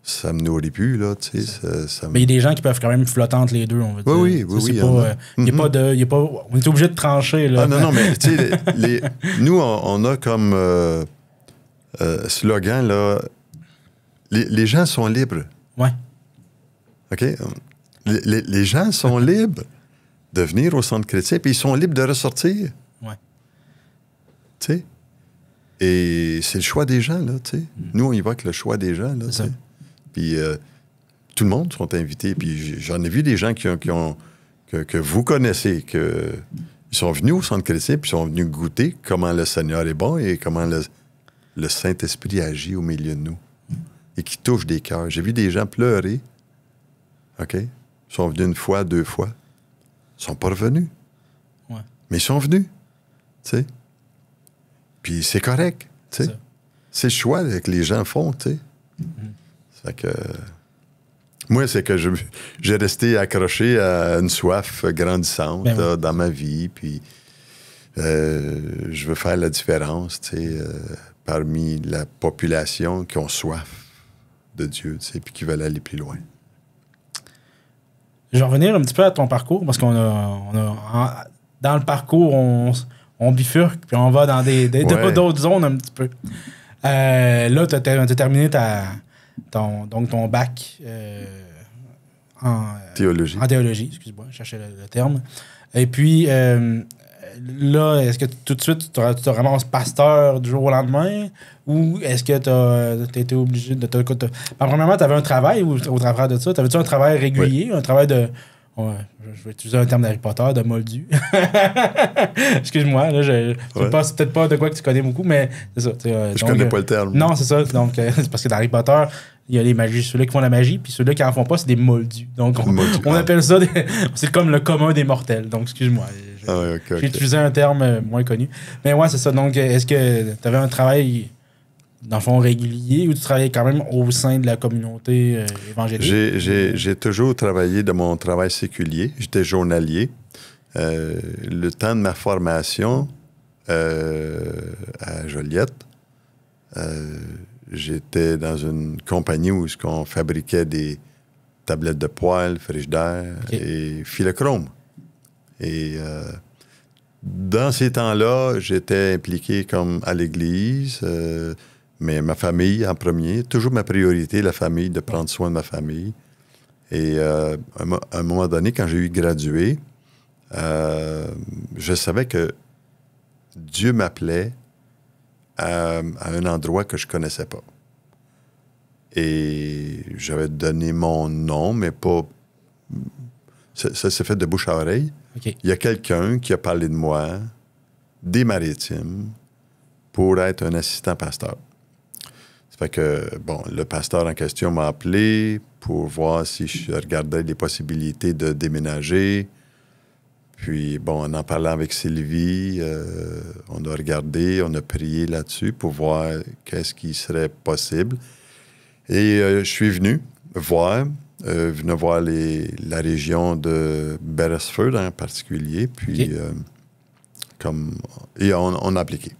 B: ça me nourrit plus, là, tu sais.
C: Mais il y a des gens qui peuvent quand même flotter entre les deux, on va dire.
B: Oui,
C: Il n'y a pas de... on est obligé de trancher, là.
B: Ah non, mais tu sais, nous, on a comme slogan, là, les gens sont libres.
C: Ouais.
B: OK? Les gens sont libres de venir au centre chrétien, puis ils sont libres de ressortir.
C: Ouais.
B: Tu sais? Et c'est le choix des gens, là, tu sais. Nous, on y va avec le choix des gens, là, tu sais. Puis tout le monde sont invités. Puis j'en ai vu des gens que vous connaissez, ils sont venus au centre chrétien, puis ils sont venus goûter comment le Seigneur est bon et comment le Saint-Esprit agit au milieu de nous. Et qui touche des cœurs. J'ai vu des gens pleurer. OK? Ils sont venus une fois, 2 fois. Ils sont pas revenus.
C: Ouais.
B: Mais ils sont venus. Tu sais? Puis c'est correct. Tu sais? C'est le choix que les gens font, tu sais. Fait que... Moi, c'est que j'ai resté accroché à une soif grandissante là, dans ma vie. Puis je veux faire la différence, tu sais, parmi la population qui ont soif de Dieu, tu sais, puis qui veulent aller plus loin.
C: Je vais revenir un petit peu à ton parcours, parce qu'on a dans le parcours, on bifurque, puis on va dans d'autres zones un petit peu. Là, tu as terminé ton bac en théologie. En théologie, excuse-moi, je cherchais le terme. Et puis, là, est-ce que tout de suite, tu te ramasses pasteur du jour au lendemain? Ou est-ce que tu as été obligé de... Premièrement, tu avais un travail au travers de ça? T'avais-tu un travail régulier? Oui. Un travail de... Ouais, je vais utiliser un terme d'Harry Potter, de moldu. Excuse-moi, là, c'est peut-être pas de quoi que tu connais beaucoup, mais c'est ça.
B: Je connais pas le terme.
C: Non, c'est ça. Donc, c'est parce que dans Harry Potter, il y a les magies, ceux-là qui font la magie, puis ceux-là qui en font pas, c'est des moldus. Donc, on appelle ça c'est comme le commun des mortels. Donc, excuse-moi. J'ai utilisé un terme moins connu. Mais ouais, c'est ça. Donc, est-ce que tu avais un travail, dans le fond, régulier, ou tu travaillais quand même au sein de la communauté évangélique?
B: J'ai toujours travaillé de mon travail séculier. J'étais journalier. Le temps de ma formation à Joliette, j'étais dans une compagnie où on fabriquait des tablettes de poêle, frigidaire et phylochrome. Et dans ces temps-là, j'étais impliqué comme à l'église, mais ma famille en premier. Toujours ma priorité, la famille, de prendre soin de ma famille. Et à un moment donné, quand j'ai eu gradué, je savais que Dieu m'appelait à un endroit que je ne connaissais pas. Et j'avais donné mon nom, mais pas... Ça s'est fait de bouche à oreille. Okay. Il y a quelqu'un qui a parlé de moi, des Maritimes, pour être un assistant pasteur. Ça fait que, bon, le pasteur en question m'a appelé pour voir si je regardais les possibilités de déménager. Puis, bon, en parlant avec Sylvie, on a regardé, on a prié là-dessus pour voir qu'est-ce qui serait possible. Et je suis venu voir la région de Beresford en particulier, puis on a appliqué.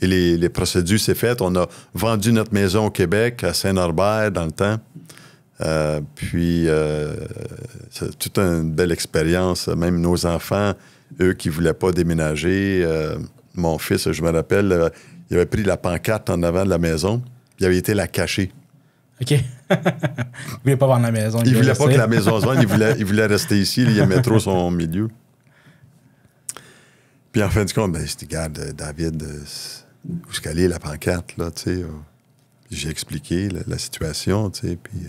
B: Et les procédures s'est faites. On a vendu notre maison au Québec, à Saint-Norbert, dans le temps. C'est toute une belle expérience. Même nos enfants, eux qui ne voulaient pas déménager, mon fils, je me rappelle, il avait pris la pancarte en avant de la maison, puis il avait été la cacher.
C: OK. Il voulait pas vendre la maison.
B: Il voulait pas que la maison se vende, il voulait rester ici, il aimait trop son milieu. Puis en fin de compte, je dis, regarde, David, où est-ce qu'elle est, la pancarte, là, tu sais. J'ai expliqué la situation, tu sais, puis...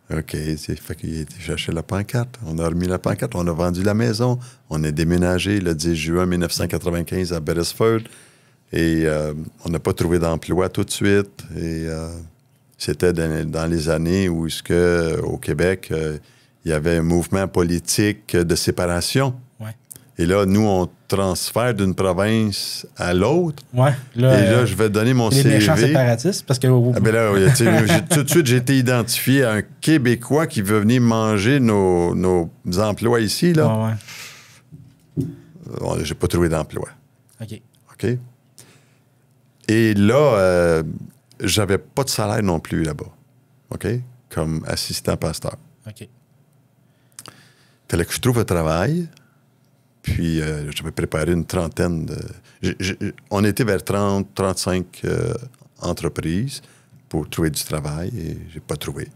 B: OK, fait qu'il a été chercher la pancarte. On a remis la pancarte, on a vendu la maison. On est déménagé le 10 juin 1995 à Beresford. Et on n'a pas trouvé d'emploi tout de suite. Et c'était dans les années où, au Québec, il y avait un mouvement politique de séparation. Ouais. Et là, nous, on transfère d'une province à l'autre.
C: Ouais,
B: là, et là, je vais donner mon CV.
C: Les méchants séparatistes, parce que...
B: tout de suite, j'ai été identifié à un Québécois qui veut venir manger nos emplois ici, là. J'ai pas trouvé d'emploi. OK. Et là, j'avais pas de salaire non plus là-bas. OK? Comme assistant pasteur.
C: OK.
B: Fallait que je trouve un travail. Puis, j'avais préparé une trentaine de... on était vers 30, 35 entreprises pour trouver du travail et j'ai pas trouvé.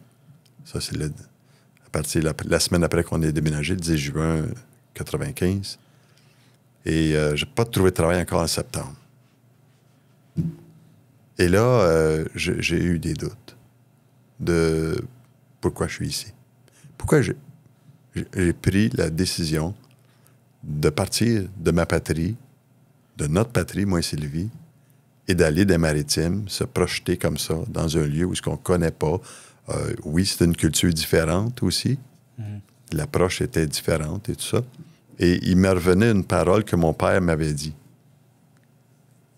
B: Ça, c'est à partir de la semaine après qu'on est déménagé, le 10 juin 95. Et j'ai pas trouvé de travail encore en septembre. Et là, j'ai eu des doutes de pourquoi je suis ici. Pourquoi j'ai pris la décision de partir de ma patrie, de notre patrie, moi et Sylvie, et d'aller dans les maritimes, se projeter comme ça, dans un lieu où ce qu'on ne connaît pas. Oui, c'est une culture différente aussi. L'approche était différente et tout ça. Et il me revenait une parole que mon père m'avait dit.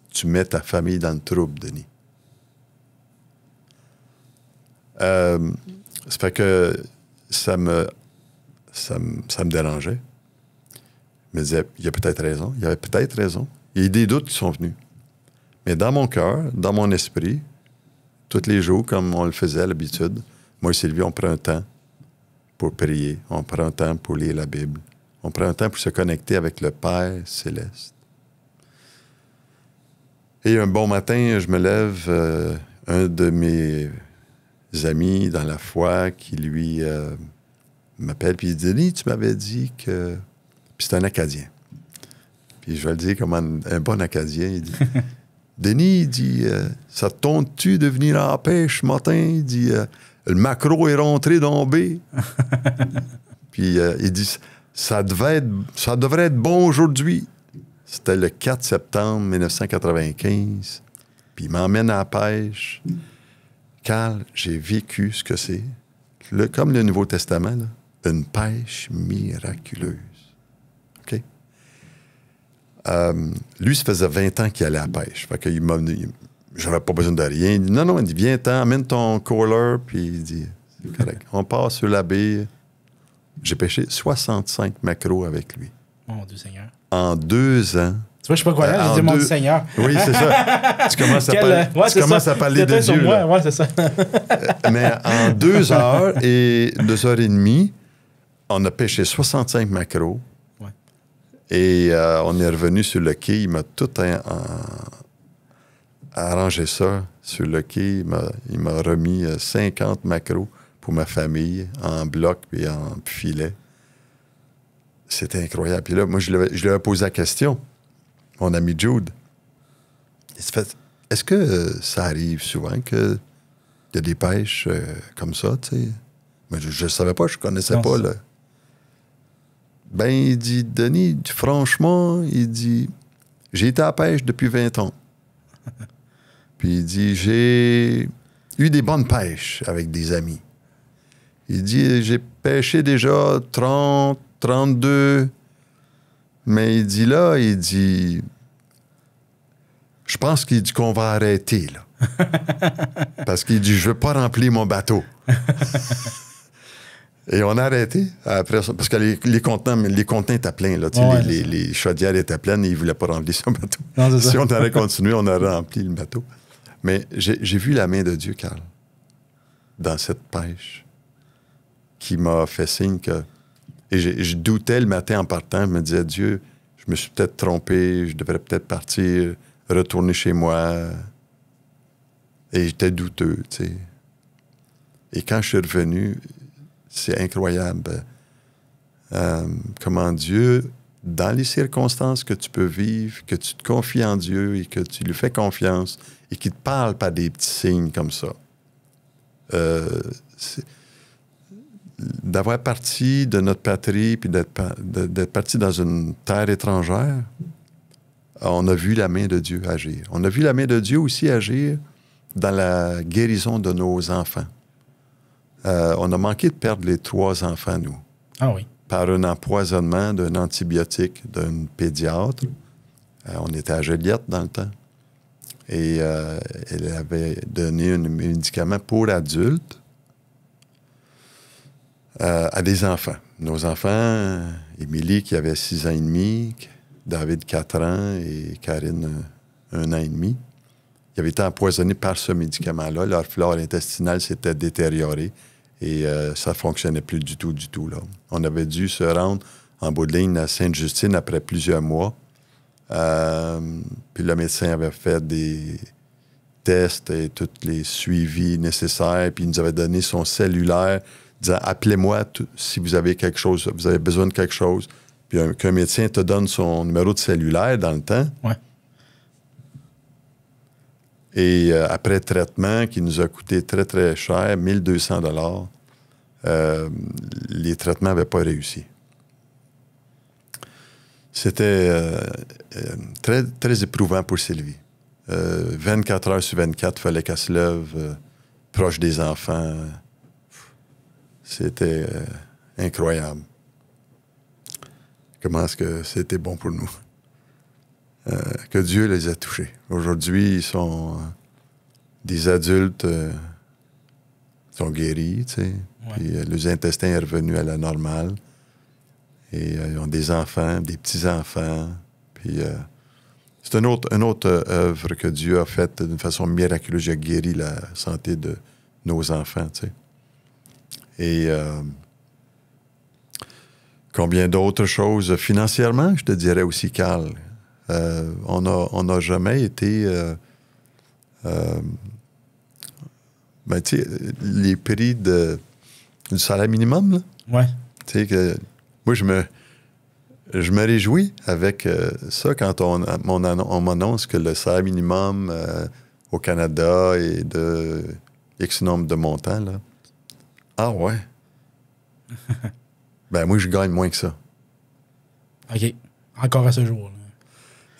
B: Tu mets ta famille dans le trouble, Denis. Ça fait que ça me dérangeait. Je me disais, il y a peut-être raison. Il y avait peut-être raison. Il y a des doutes qui sont venus. Mais dans mon cœur, dans mon esprit, tous les jours, comme on le faisait à l'habitude, moi et Sylvie, on prend un temps pour prier. On prend un temps pour lire la Bible. On prend un temps pour se connecter avec le Père céleste. Et un bon matin, je me lève, un de mes amis dans la foi qui, lui, m'appelle, puis il dit « Denis, tu m'avais dit que... » Puis c'est un Acadien. Puis je vais le dire comme un bon Acadien. Il dit « Denis, il dit, ça te tente-tu de venir en pêche ce matin? » Il dit « Le maquereau est rentré dans B. » Puis il dit « ça devrait être bon aujourd'hui. » C'était le 4 septembre 1995. Puis il m'emmène à la pêche. Carl, j'ai vécu ce que c'est. Comme le Nouveau Testament, là, une pêche miraculeuse. OK? Lui, ça faisait 20 ans qu'il allait à la pêche. Fait qu'il j'avais pas besoin de rien. Il dit, non, il dit, viens-t'en, amène ton caller. Puis il dit, c'est correct. On part sur la baie. J'ai pêché 65 maquereaux avec lui.
C: Mon Dieu Seigneur.
B: En 2 ans.
C: Tu vois, je sais pas quoi là, j'ai dit mon Dieu Seigneur.
B: Oui, c'est ça. Tu commences à parler de Dieu. Là.
C: Ouais, c'est ça.
B: Mais en 2 heures et 2 heures et demie, on a pêché 65 maquereaux.
C: Ouais.
B: Et on est revenu sur le quai. Il m'a tout arrangé ça sur le quai. Il m'a remis 50 maquereaux pour ma famille en bloc et en filet. C'était incroyable. Puis là, moi, je lui avais posé la question. Mon ami Jude. Il s'est fait, est-ce que ça arrive souvent qu'il y a des pêches comme ça, tu sais? Mais je ne savais pas, je ne connaissais pas. Là. Ben, il dit, Denis, franchement, il dit, j'ai été à la pêche depuis 20 ans. Puis il dit, j'ai eu des bonnes pêches avec des amis. Il dit, j'ai pêché déjà 30, 32... Mais il dit là, je pense qu'il dit qu'on va arrêter, là. Parce qu'il dit, je veux pas remplir mon bateau. Et on a arrêté après ça, parce que les contenants étaient pleins, là. Ouais, les chaudières étaient pleines et il voulait pas remplir son bateau. Non, si on aurait continué, on aurait rempli le bateau. Mais j'ai vu la main de Dieu, Carl, dans cette pêche, qui m'a fait signe que... Et je doutais le matin en partant. Je me disais, Dieu, je me suis peut-être trompé, je devrais peut-être partir, retourner chez moi. Et j'étais douteux, tu sais. Et quand je suis revenu, c'est incroyable comment Dieu, dans les circonstances que tu peux vivre, que tu te confies en Dieu et que tu lui fais confiance et qu'il te parle par des petits signes comme ça. D'avoir parti de notre patrie puis d'être parti dans une terre étrangère, on a vu la main de Dieu agir. On a vu la main de Dieu aussi agir dans la guérison de nos enfants. On a manqué de perdre les 3 enfants, nous.
C: Ah oui.
B: Par un empoisonnement d'un antibiotique d'un pédiatre. On était à Joliette dans le temps. Et elle avait donné un médicament pour adultes à des enfants. Nos enfants, Émilie qui avait 6 ans et demi, David 4 ans et Karine 1 an et demi. il avait été empoisonné par ce médicament-là. Leur flore intestinale s'était détériorée et ça ne fonctionnait plus du tout, là. On avait dû se rendre en bout de ligne à Sainte-Justine après plusieurs mois. Puis le médecin avait fait des tests et tous les suivis nécessaires, puis il nous avait donné son cellulaire, disant « Appelez-moi si vous avez quelque chose, vous avez besoin de quelque chose. » Puis qu'un médecin te donne son numéro de cellulaire dans le temps.
C: Ouais.
B: Et après traitement, qui nous a coûté très, très cher, 1200 $, les traitements n'avaient pas réussi. C'était très, très éprouvant pour Sylvie. 24 heures sur 24, il fallait qu'elle se lève proche des enfants. C'était incroyable. Comment est-ce que c'était bon pour nous? Que Dieu les a touchés. Aujourd'hui, ils sont des adultes, sont guéris, tu sais.
C: Ouais. Puis
B: les intestins est revenu à la normale. Et ils ont des enfants, des petits-enfants. Puis c'est une autre œuvre que Dieu a faite d'une façon miraculeuse. Il a guéri la santé de nos enfants, tu sais. Et combien d'autres choses financièrement, je te dirais aussi, Carl. On n'a jamais été... ben, tu sais, les prix du salaire minimum, là.
C: Ouais.
B: Tu sais, que moi, je me réjouis avec ça quand on m'annonce que le salaire minimum au Canada est de X nombre de montants, là. Ah ouais? Ben, moi, je gagne moins que ça.
C: OK. Encore à ce jour.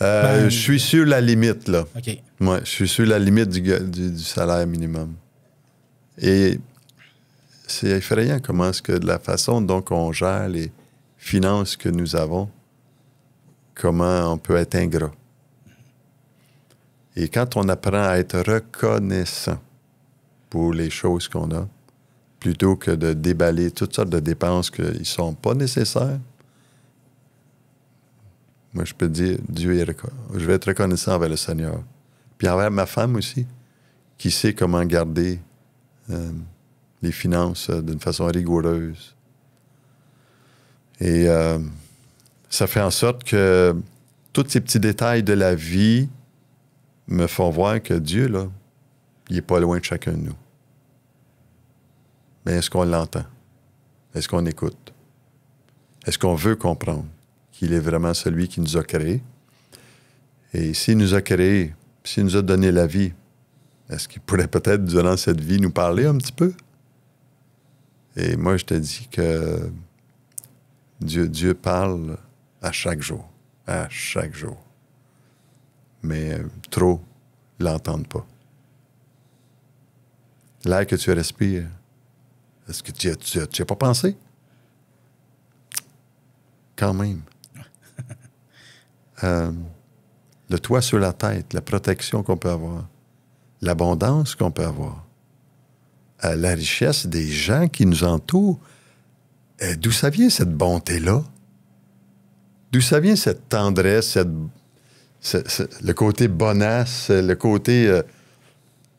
B: Je suis sur la limite, là.
C: OK.
B: Ouais, je suis sur la limite du salaire minimum. Et c'est effrayant comment est-ce que de la façon dont on gère les finances que nous avons, comment on peut être ingrat. Et quand on apprend à être reconnaissant pour les choses qu'on a, plutôt que de déballer toutes sortes de dépenses qui ne sont pas nécessaires, moi, je peux dire, je vais être reconnaissant envers le Seigneur. Puis envers ma femme aussi, qui sait comment garder les finances d'une façon rigoureuse. Et ça fait en sorte que tous ces petits détails de la vie me font voir que Dieu, là, il n'est pas loin de chacun de nous. Mais est-ce qu'on l'entend? Est-ce qu'on écoute? Est-ce qu'on veut comprendre qu'il est vraiment celui qui nous a créés? Et s'il nous a créés, s'il nous a donné la vie, est-ce qu'il pourrait peut-être, durant cette vie, nous parler un petit peu? Et moi, je te dis que Dieu parle à chaque jour. À chaque jour. Mais trop l'entendent pas. L'air que tu respires, est-ce que tu n'y as pas pensé? Quand même. Le toit sur la tête, la protection qu'on peut avoir, l'abondance qu'on peut avoir, la richesse des gens qui nous entourent. D'où ça vient cette bonté-là? D'où ça vient cette tendresse, le côté bonasse, le côté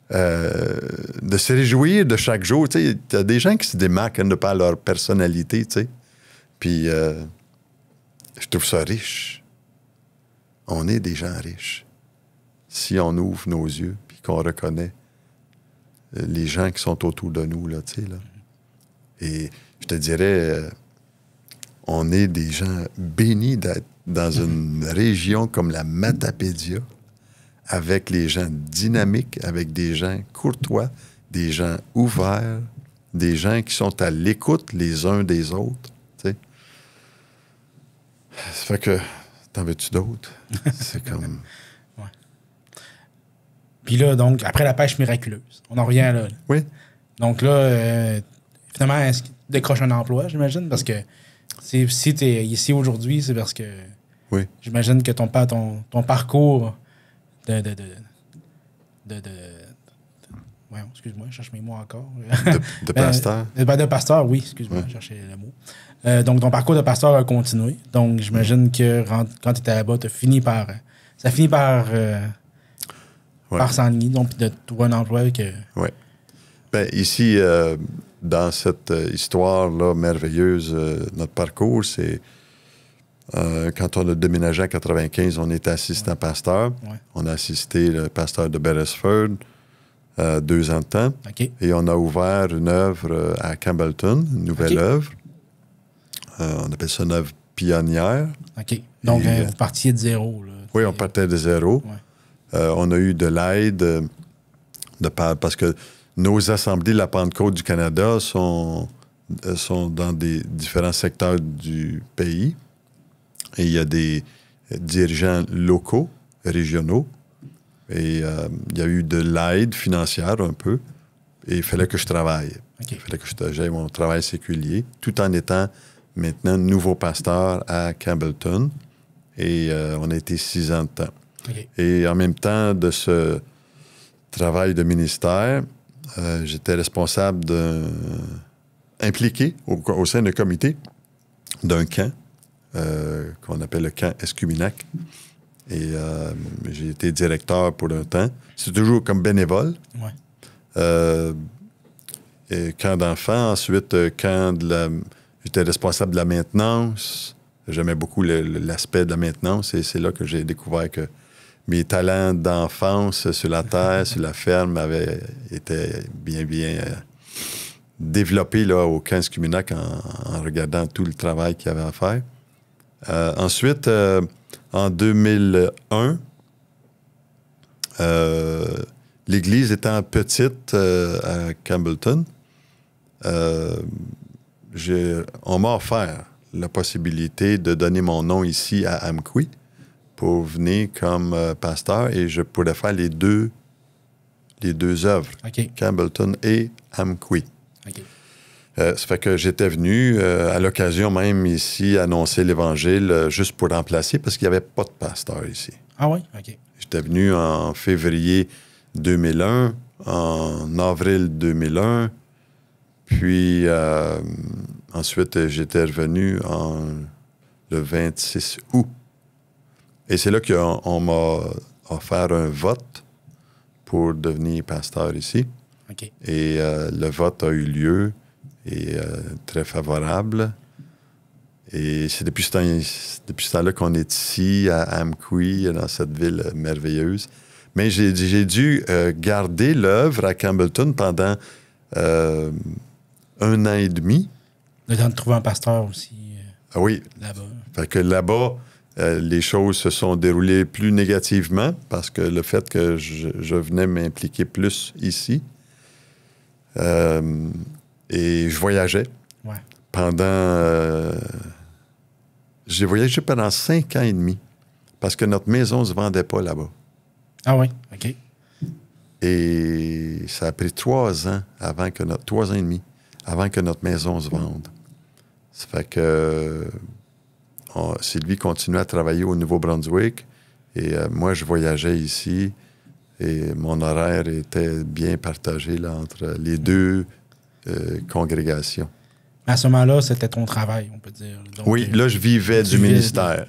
B: de se réjouir de chaque jour? Tu sais, y a des gens qui se démarquent de par leur personnalité, tu sais. Puis, je trouve ça riche. On est des gens riches. Si on ouvre nos yeux puis qu'on reconnaît les gens qui sont autour de nous, là, tu sais, là. Et je te dirais, on est des gens bénis d'être dans une région comme la Matapédia, avec les gens dynamiques, avec des gens courtois, des gens ouverts, des gens qui sont à l'écoute les uns des autres, tu sais. Ça fait que, t'en veux-tu d'autres? C'est comme...
C: Ouais. Puis là, donc, après la pêche miraculeuse, on en revient là.
B: Oui.
C: Donc là, finalement, est-ce qu'il décroche un emploi, j'imagine? Parce que si tu es ici aujourd'hui, c'est parce que
B: oui.
C: J'imagine que ton parcours de ouais, excuse-moi, je cherche mes mots encore.
B: De pasteur?
C: De pasteur, oui, excuse-moi, je cherchais le mot. Donc, ton parcours de pasteur a continué. Donc, j'imagine que quand tu étais là-bas, ça finit par... par 100 demi, donc puis de trouver un emploi que...
B: Oui. Ben, ici, dans cette histoire-là merveilleuse, notre parcours, c'est quand on a déménagé en 95, on était assistant pasteur.
C: Ouais.
B: On a assisté le pasteur de Beresford 2 ans de temps.
C: OK.
B: Et on a ouvert une œuvre à Campbellton, une nouvelle œuvre. On appelle ça une œuvre pionnière.
C: OK. Donc,
B: Et,
C: vous partiez de zéro. Là.
B: Oui, on partait de zéro.
C: Ouais.
B: On a eu de l'aide parce que nos assemblées de la Pentecôte du Canada sont dans des différents secteurs du pays. Et il y a des dirigeants locaux, régionaux. Et il y a eu de l'aide financière un peu. Et il fallait que je travaille.
C: Okay.
B: Il fallait que j'aille mon travail séculier, tout en étant maintenant nouveau pasteur à Campbellton. Et on a été 6 ans de temps.
C: Okay.
B: Et en même temps de ce travail de ministère, j'étais responsable impliqué au sein d'un comité d'un camp qu'on appelle le camp Escuminac. Et j'ai été directeur pour un temps. C'est toujours comme bénévole.
C: Ouais.
B: Et camp d'enfants. Ensuite, j'étais responsable de la maintenance. J'aimais beaucoup l'aspect de la maintenance et c'est là que j'ai découvert que mes talents d'enfance sur la terre, sur la ferme, étaient bien développés là, au camp Escuminac en regardant tout le travail qu'il y avait à faire. Ensuite, en 2001, l'église étant petite à Campbellton, on m'a offert la possibilité de donner mon nom ici à Amqui pour venir comme pasteur et je pourrais faire les deux œuvres,
C: OK.
B: Campbellton et Amqui.
C: OK.
B: Ça fait que j'étais venu à l'occasion même ici annoncer l'Évangile juste pour remplacer parce qu'il n'y avait pas de pasteur ici.
C: Ah oui? OK.
B: J'étais venu en février 2001, en avril 2001, puis ensuite j'étais revenu le 26 août. Et c'est là qu'on m'a offert un vote pour devenir pasteur ici.
C: OK.
B: Et le vote a eu lieu et très favorable. Et c'est depuis ce temps-là qu'on est ici, à Amqui, dans cette ville merveilleuse. Mais j'ai dû garder l'œuvre à Campbellton pendant 1 an et demi.
C: Le temps de trouver un pasteur aussi
B: Oui.
C: là-bas.
B: Fait que là-bas, les choses se sont déroulées plus négativement parce que le fait que je venais m'impliquer plus ici. Et je voyageais.
C: Ouais.
B: J'ai voyagé pendant 5 ans et demi parce que notre maison ne se vendait pas là-bas.
C: Ah oui? OK.
B: Et ça a pris 3 ans 3 ans et demi avant que notre maison se vende. Ça fait que Sylvie continuait à travailler au Nouveau-Brunswick et moi, je voyageais ici et mon horaire était bien partagé là, entre les deux congrégations.
C: À ce moment-là, c'était ton travail, on peut dire. Donc,
B: oui, là, je vivais du ministère.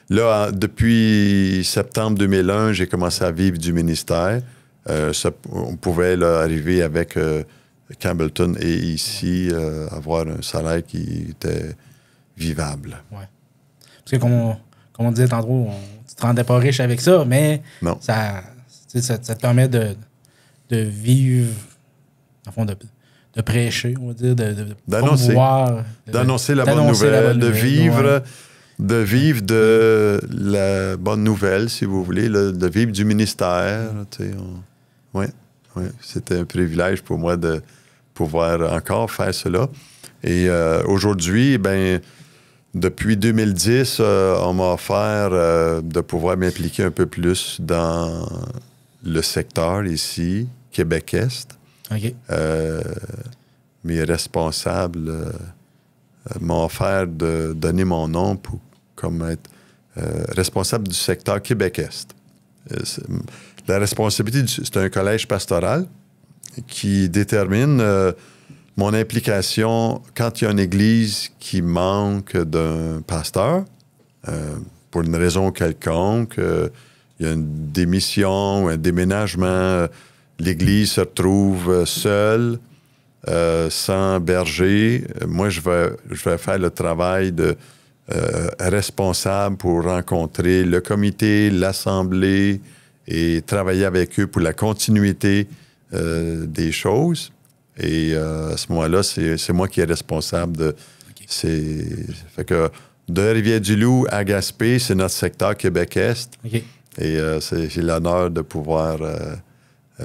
B: Là, depuis septembre 2001, j'ai commencé à vivre du ministère. On pouvait là, arriver avec Campbellton et ici avoir un salaire qui était vivable.
C: Oui. Parce que comme on disait tantôt, tu te rendais pas riche avec ça, mais
B: non.
C: Ça te permet de vivre, en fond, de prêcher, on va dire,
B: d'annoncer la bonne nouvelle, de vivre de la bonne nouvelle, si vous voulez, de vivre du ministère. Oui, c'était un privilège pour moi de pouvoir encore faire cela. Et aujourd'hui, depuis 2010, on m'a offert de pouvoir m'impliquer un peu plus dans le secteur ici, Québec-Est.
C: OK.
B: Mes responsables m'ont offert de donner mon nom comme être responsable du secteur Québec-Est. La responsabilité, c'est un collège pastoral qui détermine mon implication quand il y a une église qui manque d'un pasteur, pour une raison quelconque. il y a une démission, un déménagement, l'Église se retrouve seule, sans berger. Moi, je vais faire le travail de responsable pour rencontrer le comité, l'assemblée et travailler avec eux pour la continuité des choses. Et à ce moment-là, c'est moi qui est responsable de... Fait que de Rivière-du-Loup à Gaspé, c'est notre secteur Québec-Est.
C: OK.
B: Et j'ai l'honneur de pouvoir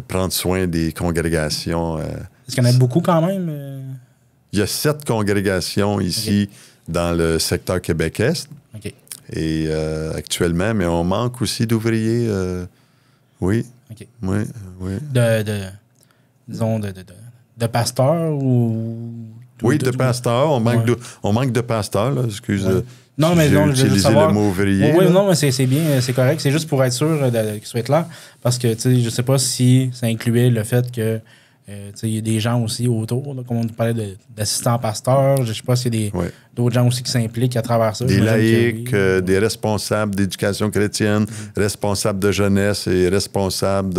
B: prendre soin des congrégations.
C: Est-ce qu'il y en a beaucoup quand même?
B: Il y a 7 congrégations ici dans le secteur Québec-Est.
C: OK.
B: Et actuellement, mais on manque aussi d'ouvriers. Oui.
C: OK.
B: Oui, oui.
C: Disons, de pasteurs ou...
B: Oui, de pasteurs. On manque de pasteurs, là. Excuse.
C: Ouais. Non,
B: si
C: mais
B: j'ai
C: non, je veux
B: utilisé
C: savoir...
B: le mot ouvrier.
C: Oui, non, mais c'est bien, c'est correct. C'est juste pour être sûr qu'il soit clair. Parce que, tu sais, je sais pas si ça incluait le fait que, tu sais, il y a des gens aussi autour, là, comme on parlait d'assistants pasteurs. Je sais pas s'il y a d'autres gens aussi qui s'impliquent à travers ça.
B: Des laïcs, des responsables d'éducation chrétienne, responsables de jeunesse et responsables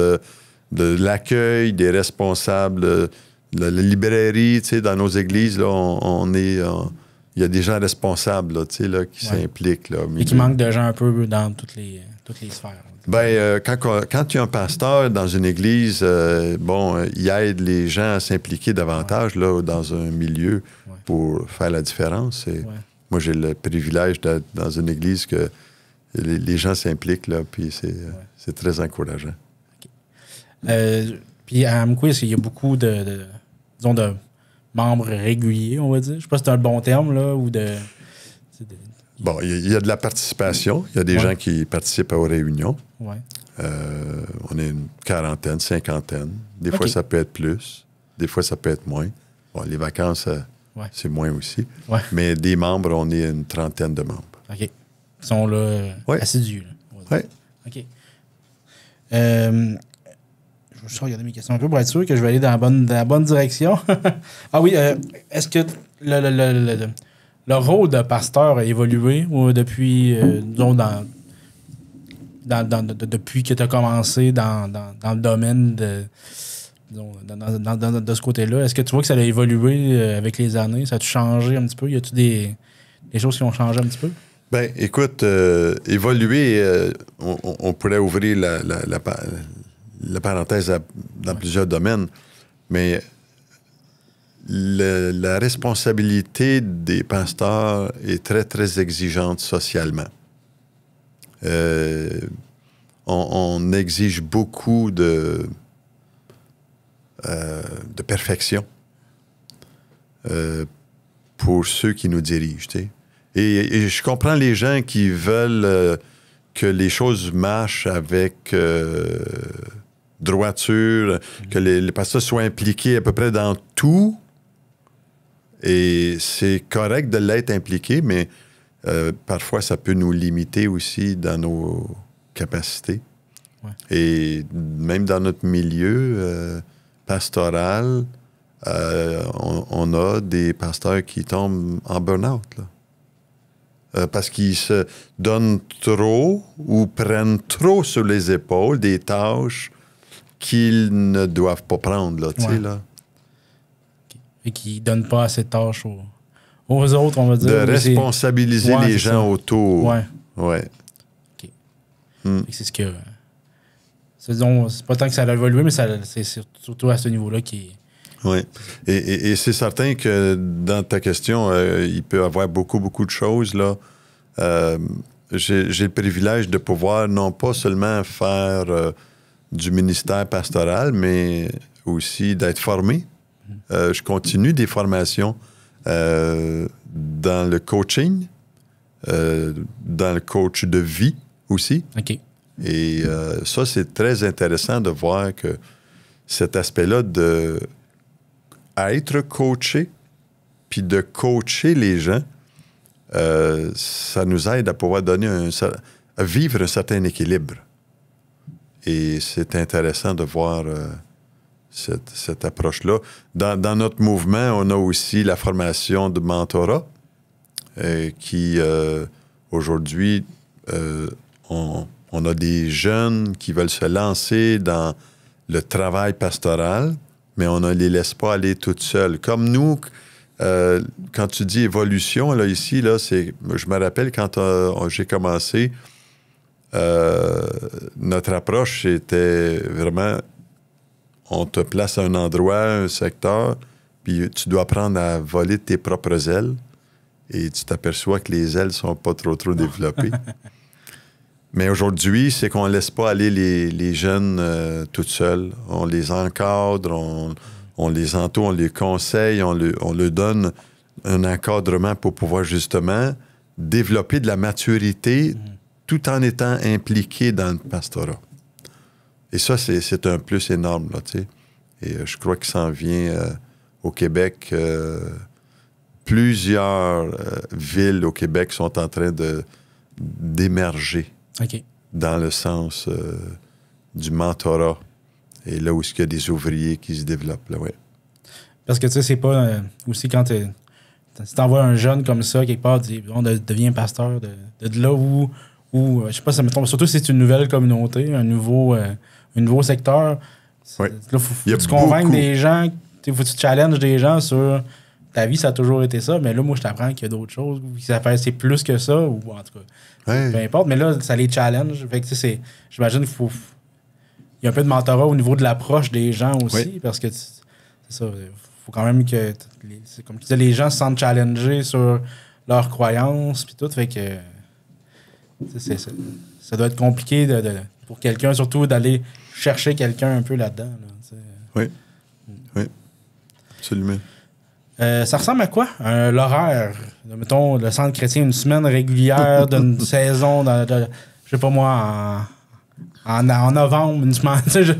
B: de l'accueil, des responsables de la librairie, tu sais, dans nos églises, là, il y a des gens responsables, là, tu sais, là, qui s'impliquent. Là,
C: et qui manquent de gens un peu dans toutes les sphères.
B: Ben, quand il y a un pasteur dans une église, il aide les gens à s'impliquer davantage là, dans un milieu pour faire la différence. Et moi, j'ai le privilège d'être dans une église que les gens s'impliquent, là, puis c'est très encourageant.
C: Okay. Puis à Amqui, est-ce qu'il y a beaucoup de membres réguliers, on va dire? Je sais pas si c'est un bon terme, là, ou de...
B: Bon, il y a de la participation. Il y a des gens qui participent aux réunions.
C: Ouais.
B: On est une quarantaine, cinquantaine. Des fois, ça peut être plus. Des fois, ça peut être moins. Bon, les vacances, c'est moins aussi.
C: Ouais.
B: Mais des membres, on est une trentaine de membres.
C: OK. Ils sont là, assidus.
B: Oui.
C: OK. Je vais juste regarder mes questions un peu pour être sûr que je vais aller dans la bonne direction. Ah oui, est-ce que le rôle de pasteur a évolué depuis, disons, depuis que tu as commencé dans le domaine de ce côté-là? Est-ce que tu vois que ça a évolué avec les années? Ça a-tu changé un petit peu? Y a-tu des choses qui ont changé un petit peu?
B: Bien, écoute, évoluer, on pourrait ouvrir la parenthèse dans plusieurs domaines, mais la responsabilité des pasteurs est très, très exigeante socialement. On exige beaucoup de perfection pour ceux qui nous dirigent. Tu sais. Et je comprends les gens qui veulent que les choses marchent avec droiture, que les pasteurs soient impliqués à peu près dans tout. Et c'est correct de l'être impliqué, mais parfois, ça peut nous limiter aussi dans nos capacités. Ouais. Et même dans notre milieu pastoral, on a des pasteurs qui tombent en burn-out, là. Parce qu'ils se donnent trop ou prennent trop sur les épaules des tâches qu'ils ne doivent pas prendre, là, tu sais, là.
C: Et qui ne donnent pas assez de tâches aux autres, on va dire.
B: De responsabiliser les gens autour.
C: Ouais.
B: Ouais.
C: OK. C'est ce que... C'est pas tant que ça a évolué, mais c'est surtout à ce niveau-là qui est...
B: Oui. Et c'est certain que dans ta question, il peut y avoir beaucoup, beaucoup de choses, là. J'ai le privilège de pouvoir non pas seulement faire du ministère pastoral, mais aussi d'être formé. Je continue des formations dans le coaching, dans le coach de vie aussi.
C: OK.
B: Et ça, c'est très intéressant de voir que cet aspect-là de être coaché, puis de coacher les gens, ça nous aide à pouvoir donner à vivre un certain équilibre. Et c'est intéressant de voir cette approche-là. Dans notre mouvement, on a aussi la formation de mentorat qui, aujourd'hui, on On a des jeunes qui veulent se lancer dans le travail pastoral, mais on ne les laisse pas aller toutes seules. Comme nous, quand tu dis évolution, là, ici, là, je me rappelle quand j'ai commencé, notre approche était vraiment, on te place à un endroit, un secteur, puis tu dois apprendre à voler de tes propres ailes, et tu t'aperçois que les ailes sont pas trop développées. Mais aujourd'hui, c'est qu'on ne laisse pas aller les jeunes toutes seules. On les encadre, on les entoure, on les conseille, on leur donne un encadrement pour pouvoir justement développer de la maturité tout en étant impliqué dans le pastorat. Et ça, c'est un plus énorme, là, tu sais. Et je crois qu'il s'en vient au Québec. Plusieurs villes au Québec sont en train d'émerger dans le sens du mentorat. Et là où il y a des ouvriers qui se développent, là, ouais.
C: Parce que, tu sais, c'est pas... aussi, quand si t'envoies un jeune comme ça, quelque part, on devient pasteur de là où je sais pas, ça me tombe. Surtout si c'est une nouvelle communauté, un nouveau secteur.
B: Oui.
C: Là, faut que tu convainques des gens, faut que tu challenges des gens sur ta vie, ça a toujours été ça, mais là, moi, je t'apprends qu'il y a d'autres choses, c'est plus que ça, ou en tout cas, peu importe. Mais là, ça les challenge. Fait que, tu sais, j'imagine qu'il faut... Il y a un peu de mentorat au niveau de l'approche des gens aussi, parce que c'est ça, il faut quand même que, comme tu disais, les gens se sentent challengés sur leurs croyances, puis tout, fait que ça doit être compliqué pour quelqu'un, surtout d'aller chercher quelqu'un un peu là-dedans. Là,
B: oui, absolument.
C: Ça ressemble à quoi, l'horaire? Mettons, le centre chrétien, une semaine régulière d'une saison, je sais pas moi, en novembre, une semaine. Je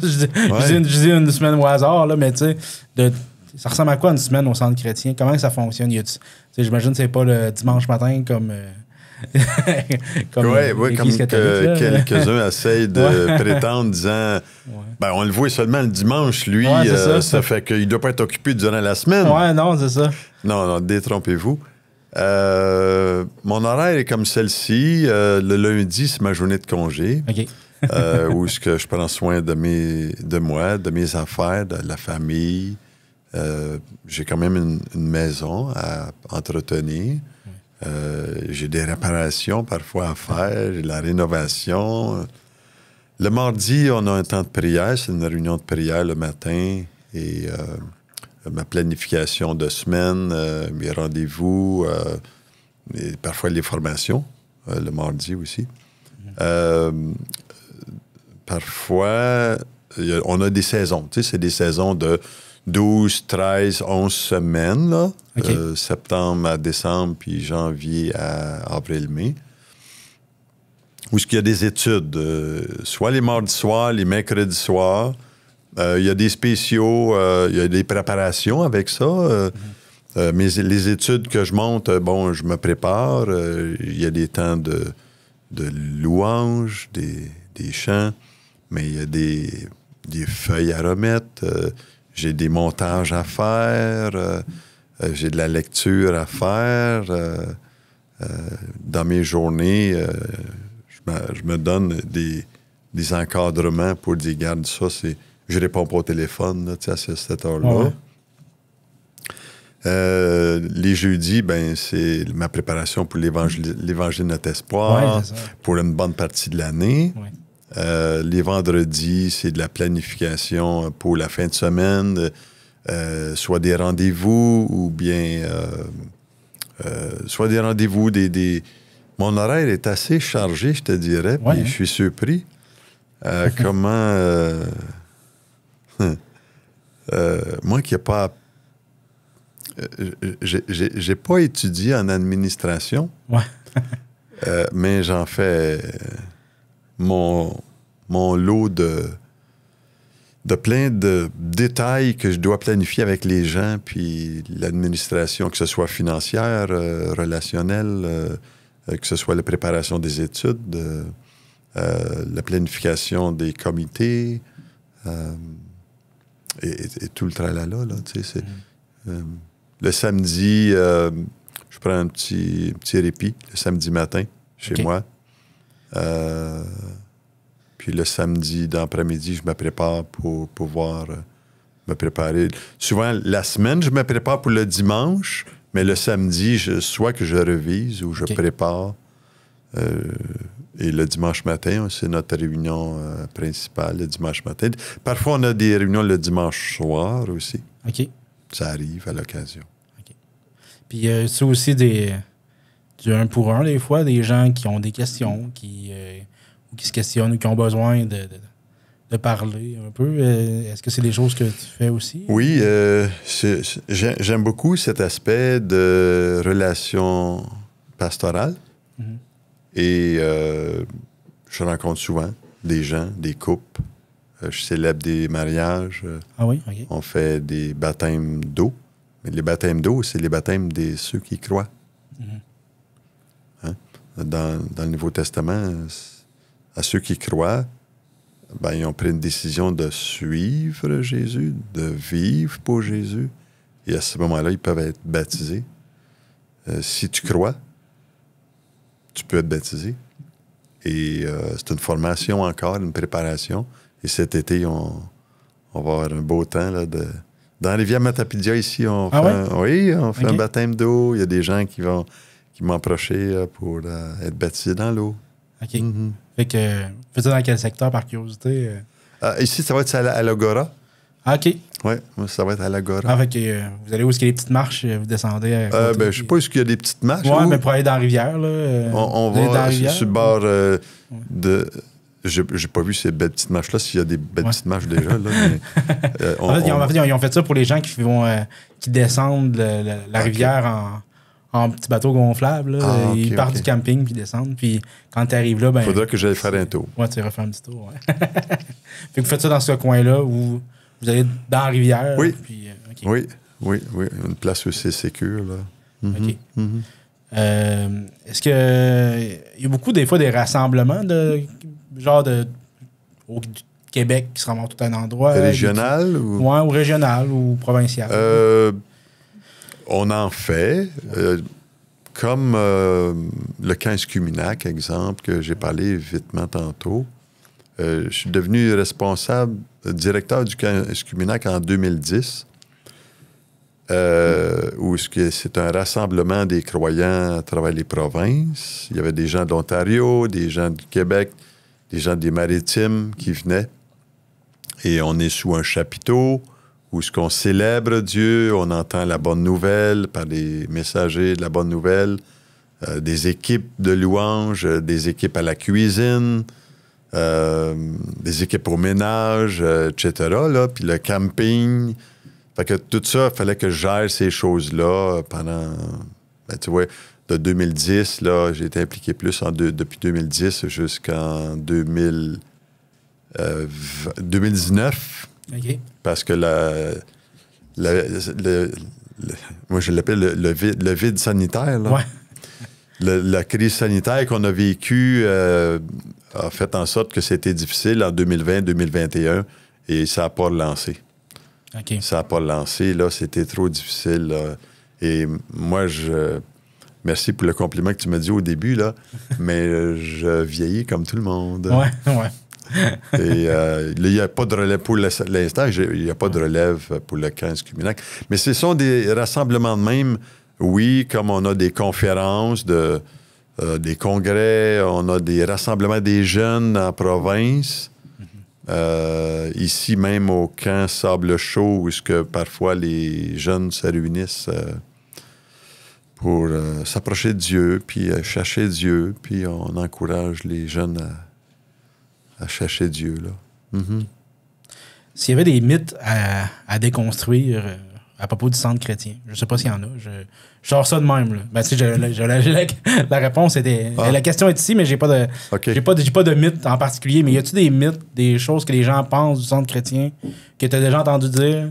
C: dis une semaine au hasard, là, mais tu sais, ça ressemble à quoi une semaine au centre chrétien? Comment ça fonctionne? J'imagine que c'est pas le dimanche matin comme
B: comme quelques-uns essayent de prétendre, disant ben, on le voit seulement le dimanche, lui, ça fait qu'il ne doit pas être occupé durant la semaine.
C: Ouais, non, c'est ça.
B: Non, détrompez-vous. Mon horaire est comme celle-ci. Le lundi, c'est ma journée de congé.
C: OK.
B: Où est-ce que je prends soin de moi, de mes affaires, de la famille. J'ai quand même une maison à entretenir. J'ai des réparations parfois à faire, j'ai de la rénovation. Le mardi, on a un temps de prière, c'est une réunion de prière le matin et ma planification de semaine, mes rendez-vous, et parfois les formations, le mardi aussi. Parfois, on a des saisons, tu sais, c'est des saisons de 12, 13, 11 semaines, là. Septembre à décembre, puis janvier à avril-mai. Où est-ce qu'il y a des études, soit les mardis soirs, les mercredis soirs. Il y a des spéciaux, il y a des préparations avec ça. Mais les études que je monte, bon, je me prépare. Il y a des temps de louanges, des chants, mais il y a des feuilles à remettre. J'ai des montages à faire, j'ai de la lecture à faire. Dans mes journées, je me donne des encadrements pour dire, garde ça, je réponds pas au téléphone là, à cette heure-là. Ouais. Les jeudis, ben, c'est ma préparation pour l'évangile de notre espoir, pour une bonne partie de l'année. Ouais. Les vendredis, c'est de la planification pour la fin de semaine, soit des rendez-vous ou bien soit des rendez-vous, Mon horaire est assez chargé, je te dirais, puis je suis surpris. Comment... moi qui n'ai pas... j'ai pas étudié en administration, mais j'en fais... mon lot de plein de détails que je dois planifier avec les gens, puis l'administration, que ce soit financière, relationnelle, que ce soit la préparation des études, la planification des comités, et tout le tralala, là, tu sais, le samedi, je prends un petit répit, le samedi matin, chez moi. Puis le samedi, d'après-midi, je me prépare pour pouvoir me préparer. Souvent, la semaine, je me prépare pour le dimanche, mais le samedi, soit que je revise ou je prépare. Et le dimanche matin, c'est notre réunion principale, le dimanche matin. Parfois, on a des réunions le dimanche soir aussi.
C: OK.
B: Ça arrive à l'occasion.
C: OK. Puis, c'est aussi du 1 pour 1, des fois, des gens qui ont des questions, qui se questionnent ou qui ont besoin de parler un peu. Est-ce que c'est des choses que tu fais aussi?
B: Oui, j'aime beaucoup cet aspect de relation pastorale. Mm-hmm. Et je rencontre souvent des gens, des couples. Je célèbre des mariages.
C: Ah oui? OK.
B: On fait des baptêmes d'eau. Mais les baptêmes d'eau, c'est les baptêmes de ceux qui croient. Mm-hmm. Hein? Dans le Nouveau Testament, à ceux qui croient, ben, ils ont pris une décision de suivre Jésus, de vivre pour Jésus. Et à ce moment-là, ils peuvent être baptisés. Si tu crois, tu peux être baptisé. Et c'est une formation encore, une préparation. Et cet été, on va avoir un beau temps. Là, dans la rivière Matapidia, ici, on fait un baptême d'eau. Il y a des gens qui m'ont approché pour être baptisés dans l'eau.
C: OK. Mm-hmm. Fait que, fais-tu dans quel secteur, par curiosité?
B: Ici, ça va être à l'Agora.
C: Ah, OK.
B: Oui, ça va être à l'Agora.
C: Ah, fait que vous allez où est-ce qu'il y a des petites marches, vous descendez?
B: Je sais pas où est-ce qu'il y a des petites marches.
C: Oui, mais pour aller dans la rivière, là.
B: On va sur le bord de... J'ai pas vu ces belles petites marches-là, s'il y a des belles petites marches déjà. Là, mais,
C: en fait, ils ont fait ça pour les gens qui descendent la rivière en petit bateau gonflable. Là. Ils partent du camping puis descendent. Puis quand tu arrives là, ben.
B: Faudra que j'aille faire un tour.
C: Ouais, tu iras faire un petit tour. Ouais. Fait que vous faites ça dans ce coin-là où vous allez dans la rivière.
B: Oui.
C: Puis,
B: Oui. Une place où c'est sécure. Là. Mm-hmm.
C: OK. Mm-hmm. Est-ce que il y a beaucoup des fois des rassemblements au Québec qui se remontent tout à un endroit?
B: Régional?
C: ou régional ou provincial?
B: On en fait. Comme le camp Escuminac, exemple, que j'ai parlé vitement tantôt. Je suis devenu directeur du camp Escuminac en 2010, où c'est un rassemblement des croyants à travers les provinces. Il y avait des gens de l'Ontario, des gens du Québec, des gens des Maritimes qui venaient. Et on est sous un chapiteau où ce qu'on célèbre Dieu, on entend la bonne nouvelle par les messagers de la bonne nouvelle, des équipes de louanges, des équipes à la cuisine, des équipes au ménage, etc. Là. Puis le camping. Fait que tout ça, il fallait que je gère ces choses-là pendant... Ben, tu vois, de 2010, là, j'ai été impliqué plus depuis 2010 jusqu'en 2019.
C: OK.
B: Parce que moi, je l'appelle le vide sanitaire. Là.
C: Ouais.
B: La crise sanitaire qu'on a vécue a fait en sorte que c'était difficile en 2020-2021 et ça n'a pas relancé.
C: OK.
B: Ça n'a pas relancé. Là, c'était trop difficile. Là. Et moi, merci pour le compliment que tu m'as dit au début, là, mais je vieillis comme tout le monde.
C: Ouais.
B: Et il n'y a pas de relève pour l'instant. Il n'y a pas de relève pour le camp Escuminac. Mais ce sont des rassemblements de même, oui, comme on a des conférences, des congrès, on a des rassemblements des jeunes en province. Ici, même au camp Sable Chaud, où parfois les jeunes se réunissent pour s'approcher de Dieu, puis chercher Dieu, puis on encourage les jeunes à chercher Dieu, là. Mm-hmm.
C: S'il y avait des mythes à déconstruire à propos du centre chrétien, je sais pas s'il y en a. Je sors ça de même, là. Ben, tu sais, la réponse était... La question est ici, mais j'ai pas de mythe en particulier. Mais y a-tu des mythes, des choses que les gens pensent du centre chrétien que tu as déjà entendu dire?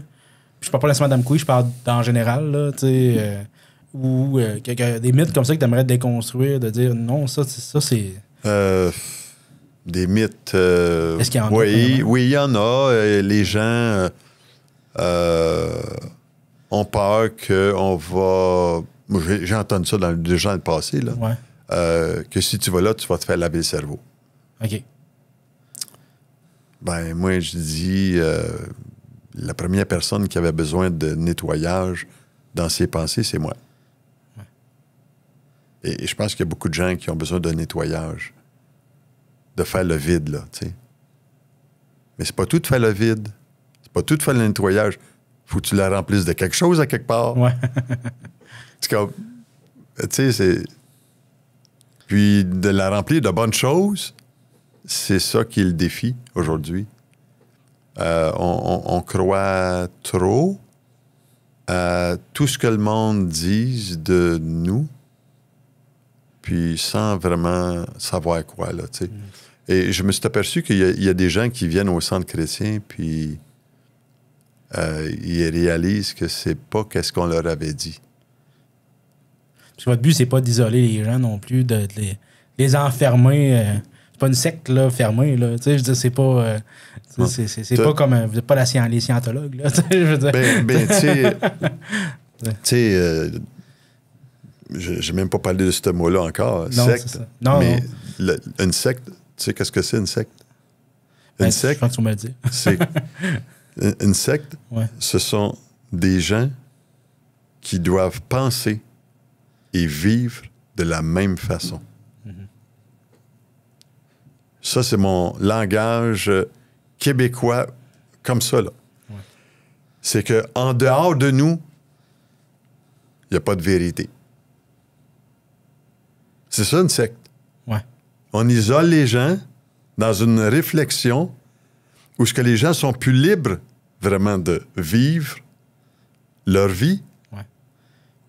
C: Puis je parle pas nécessairement d'Amkoui, je parle en général, là, tu sais... ou des mythes comme ça que tu aimerais déconstruire, de dire non, ça c'est...
B: Des mythes.
C: Est-ce qu'il y en a?
B: Oui, il y en a. Les gens ont peur qu'on va... J'ai entendu ça déjà dans le passé, là.
C: Ouais.
B: Que si tu vas là, tu vas te faire laver le cerveau.
C: OK.
B: Ben, moi, je dis, la première personne qui avait besoin de nettoyage dans ses pensées, c'est moi.
C: Ouais.
B: Et je pense qu'il y a beaucoup de gens qui ont besoin de nettoyage, de faire le vide, là, tu sais. Mais c'est pas tout de faire le vide. C'est pas tout de faire le nettoyage. Faut que tu la remplisses de quelque chose à quelque part.
C: Ouais.
B: C'est comme... Tu sais, c'est... Puis de la remplir de bonnes choses, c'est ça qui est le défi aujourd'hui. On croit trop à tout ce que le monde dise de nous, puis sans vraiment savoir quoi, là, tu sais. Et je me suis aperçu qu'il y a des gens qui viennent au centre chrétien, puis ils réalisent que c'est pas qu'est-ce qu'on leur avait dit.
C: Parce que votre but, c'est pas d'isoler les gens non plus, de les enfermer. C'est pas une secte là, fermée. Là. Tu sais, je veux dire, c'est pas. C'est pas comme. Vous n'êtes pas les scientologues. Là, je veux dire.
B: Ben tu sais, j'ai même pas parlé de ce mot-là encore.
C: Non,
B: secte.
C: c'est ça. Non,
B: mais
C: non.
B: Une secte, tu sais qu'est-ce que c'est une secte?
C: Ben,
B: Une secte,
C: je pense que tu m'as dit.
B: c'est une secte,
C: Ouais.
B: ce sont des gens qui doivent penser et vivre de la même façon. Ça, c'est mon langage québécois comme ça, là.
C: Ouais.
B: C'est qu'en dehors de nous, il n'y a pas de vérité. C'est ça, une secte.
C: Ouais.
B: On isole les gens dans une réflexion où ce que les gens sont plus libres vraiment de vivre leur vie.
C: Ouais.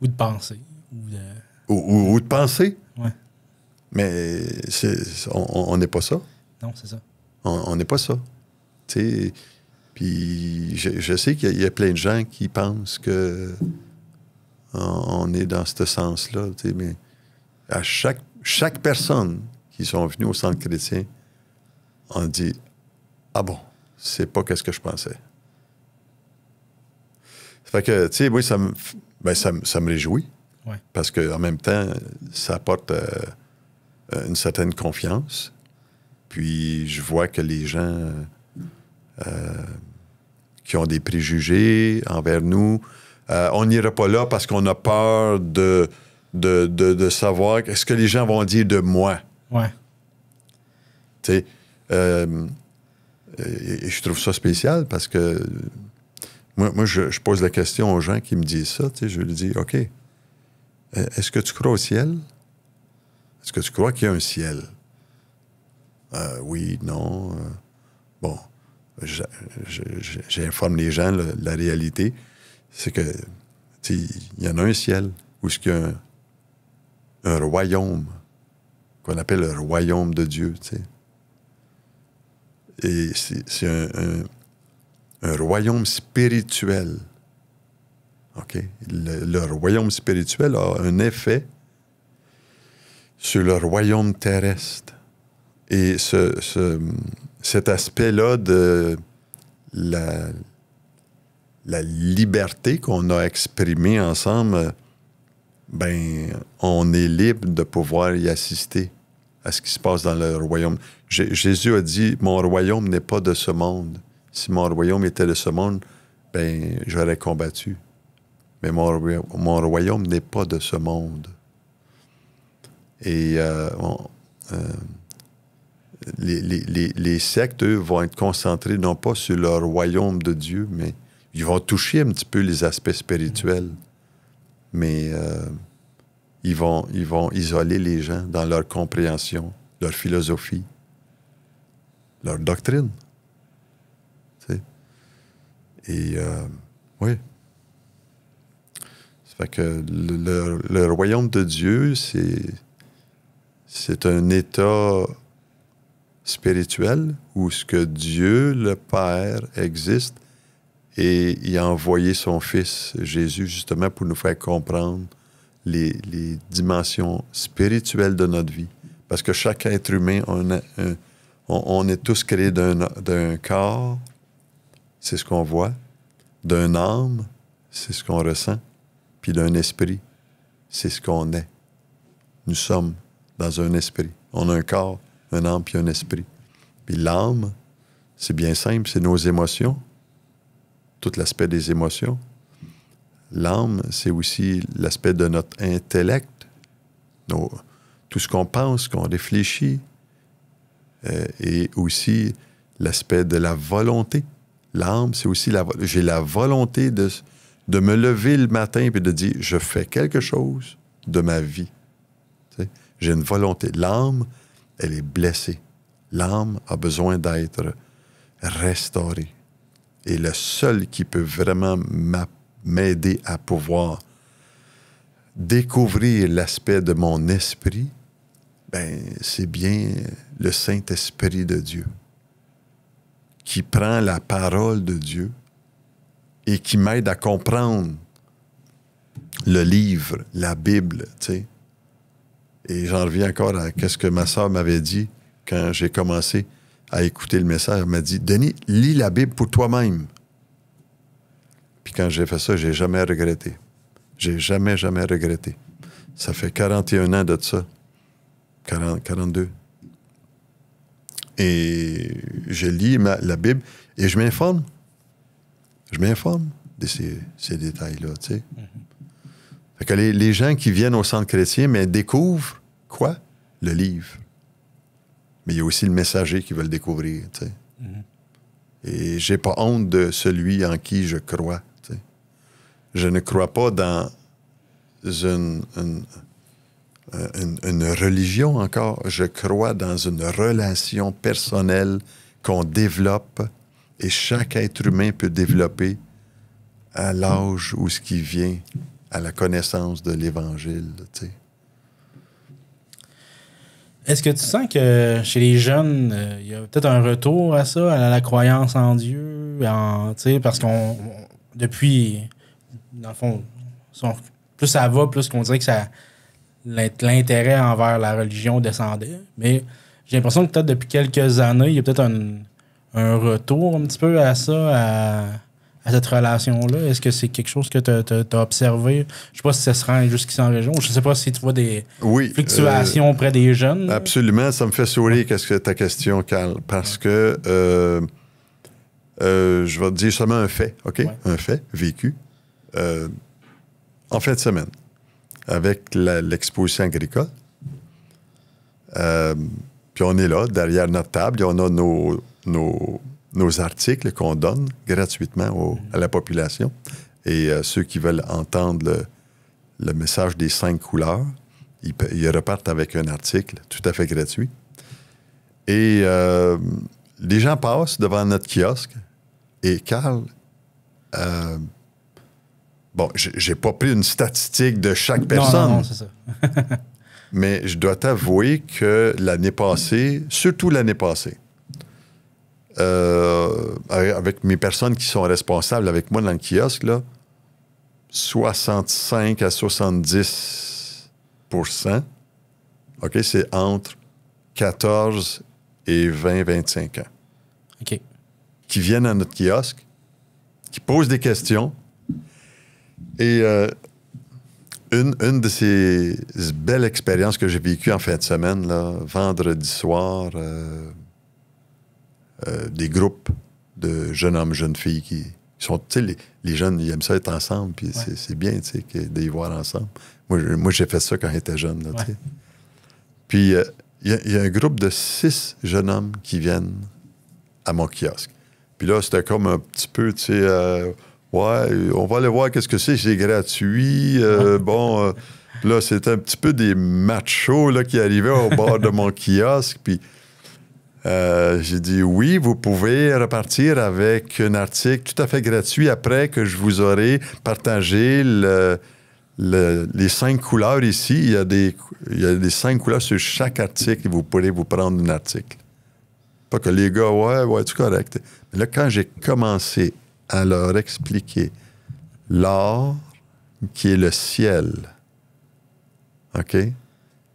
C: Ou de penser. Ou de...
B: Ou de penser.
C: Ouais.
B: Mais on n'est pas ça.
C: Non, c'est ça.
B: On n'est pas ça. Tu sais, puis je sais qu'il y a plein de gens qui pensent que on est dans ce sens-là. Tu sais, mais à chaque personne qui sont venues au centre chrétien, on dit « Ah bon, c'est pas qu'est-ce que je pensais. » Fait que, tu sais, oui, ça me réjouit.
C: Ouais.
B: Parce qu'en même temps, ça apporte une certaine confiance. Puis je vois que les gens qui ont des préjugés envers nous, on n'ira pas là parce qu'on a peur de savoir ce que les gens vont dire de moi.
C: Ouais.
B: Tu sais, et je trouve ça spécial parce que moi je pose la question aux gens qui me disent ça. Tu sais, je leur dis, OK, est-ce que tu crois au ciel? Est-ce que tu crois qu'il y a un ciel? Oui, non. Bon, j'informe les gens, la réalité, c'est que il y en a un ciel où il y a un royaume qu'on appelle le royaume de Dieu. T'sais. Et c'est un royaume spirituel. OK? Le royaume spirituel a un effet sur le royaume terrestre. Et cet aspect-là de la liberté qu'on a exprimée ensemble, ben, on est libre de pouvoir y assister à ce qui se passe dans le royaume. Jésus a dit, mon royaume n'est pas de ce monde. Si mon royaume était de ce monde, ben, j'aurais combattu. Mais mon royaume n'est pas de ce monde. Et les sectes, eux, vont être concentrés non pas sur le royaume de Dieu, mais ils vont toucher un petit peu les aspects spirituels. Mais ils vont isoler les gens dans leur compréhension, leur philosophie, leur doctrine. Tu sais? Et oui. Ça fait que le royaume de Dieu, c'est un état spirituel où ce que Dieu, le Père, existe et il a envoyé son Fils, Jésus, justement pour nous faire comprendre les dimensions spirituelles de notre vie. Parce que chaque être humain, on est tous créés d'un corps, c'est ce qu'on voit, d'un âme, c'est ce qu'on ressent, puis d'un esprit, c'est ce qu'on est. Nous sommes dans un esprit. On a un corps, un âme, puis un esprit. Puis l'âme, c'est bien simple, c'est nos émotions, tout l'aspect des émotions. L'âme, c'est aussi l'aspect de notre intellect, tout ce qu'on pense, qu'on réfléchit, et aussi l'aspect de la volonté. L'âme, c'est aussi j'ai la volonté de me lever le matin et de dire, je fais quelque chose de ma vie. Tu sais, j'ai une volonté. L'âme, elle est blessée. L'âme a besoin d'être restaurée. Et le seul qui peut vraiment m'aider à pouvoir découvrir l'aspect de mon esprit, ben, c'est bien le Saint-Esprit de Dieu qui prend la parole de Dieu et qui m'aide à comprendre le livre, la Bible, tu sais. Et j'en reviens encore à ce que ma sœur m'avait dit quand j'ai commencé à écouter le message. Elle m'a dit, « Denis, lis la Bible pour toi-même. » Puis quand j'ai fait ça, j'ai jamais regretté. J'ai jamais regretté. Ça fait 41 ans de ça. 42. Et je lis la Bible et je m'informe. Je m'informe de ces détails-là, tu sais. Fait que les gens qui viennent au centre chrétien, mais découvrent quoi? Le livre. Mais il y a aussi le messager qui veut le découvrir, tu sais. Et j'ai pas honte de celui en qui je crois, tu sais. Je ne crois pas dans une religion encore. Je crois dans une relation personnelle qu'on développe et chaque être humain peut développer à l'âge où ce qui vient à la connaissance de l'Évangile, tu sais.
C: Est-ce que tu sens que chez les jeunes, il y a peut-être un retour à ça, à la croyance en Dieu, parce qu'on, depuis, dans le fond, plus ça va, plus qu'on dirait que l'intérêt envers la religion descendait. Mais j'ai l'impression que peut-être depuis quelques années, il y a peut-être un retour un petit peu à ça, à cette relation-là. Est-ce que c'est quelque chose que tu as observé? Je sais pas si ça se rend jusqu'ici en région. Je sais pas si tu vois des fluctuations auprès des jeunes.
B: Absolument. Ça me fait sourire ta question, Carl, parce que je vais te dire seulement un fait, OK? Ouais. Un fait vécu en fin de semaine avec l'exposition agricole. Puis on est là, derrière notre table, et on a nos articles qu'on donne gratuitement à la population. Et ceux qui veulent entendre le message des 5 couleurs, ils repartent avec un article tout à fait gratuit. Et les gens passent devant notre kiosque. Et Carl, bon, j'ai pas pris une statistique de chaque personne.
C: Non, c'est ça.
B: Mais je dois t'avouer que l'année passée, surtout l'année passée, avec mes personnes qui sont responsables avec moi dans le kiosque, là, 65 à 70 %, OK, c'est entre 14 et 20-25 ans.
C: OK.
B: Qui viennent à notre kiosque, qui posent des questions. Et une de ces belles expériences que j'ai vécues en fin de semaine, là, vendredi soir, des groupes de jeunes hommes, jeunes filles qui sont, tu sais, les jeunes, ils aiment ça être ensemble, puis ouais. c'est bien, tu sais, de les voir ensemble. Moi, j'ai fait ça quand j'étais jeune, là, ouais. Tu sais. Puis, il y a un groupe de 6 jeunes hommes qui viennent à mon kiosque. Puis là, c'était comme un petit peu, tu sais, ouais, on va aller voir qu'est-ce que c'est gratuit. Bon, là, c'était un petit peu des machos là, qui arrivaient au bord de mon kiosque, puis j'ai dit, oui, vous pouvez repartir avec un article tout à fait gratuit après que je vous aurai partagé les 5 couleurs ici. Il y a des 5 couleurs sur chaque article et vous pourrez vous prendre un article. Pas que les gars, ouais, c'est correct. Mais là, quand j'ai commencé à leur expliquer l'or qui est le ciel, OK?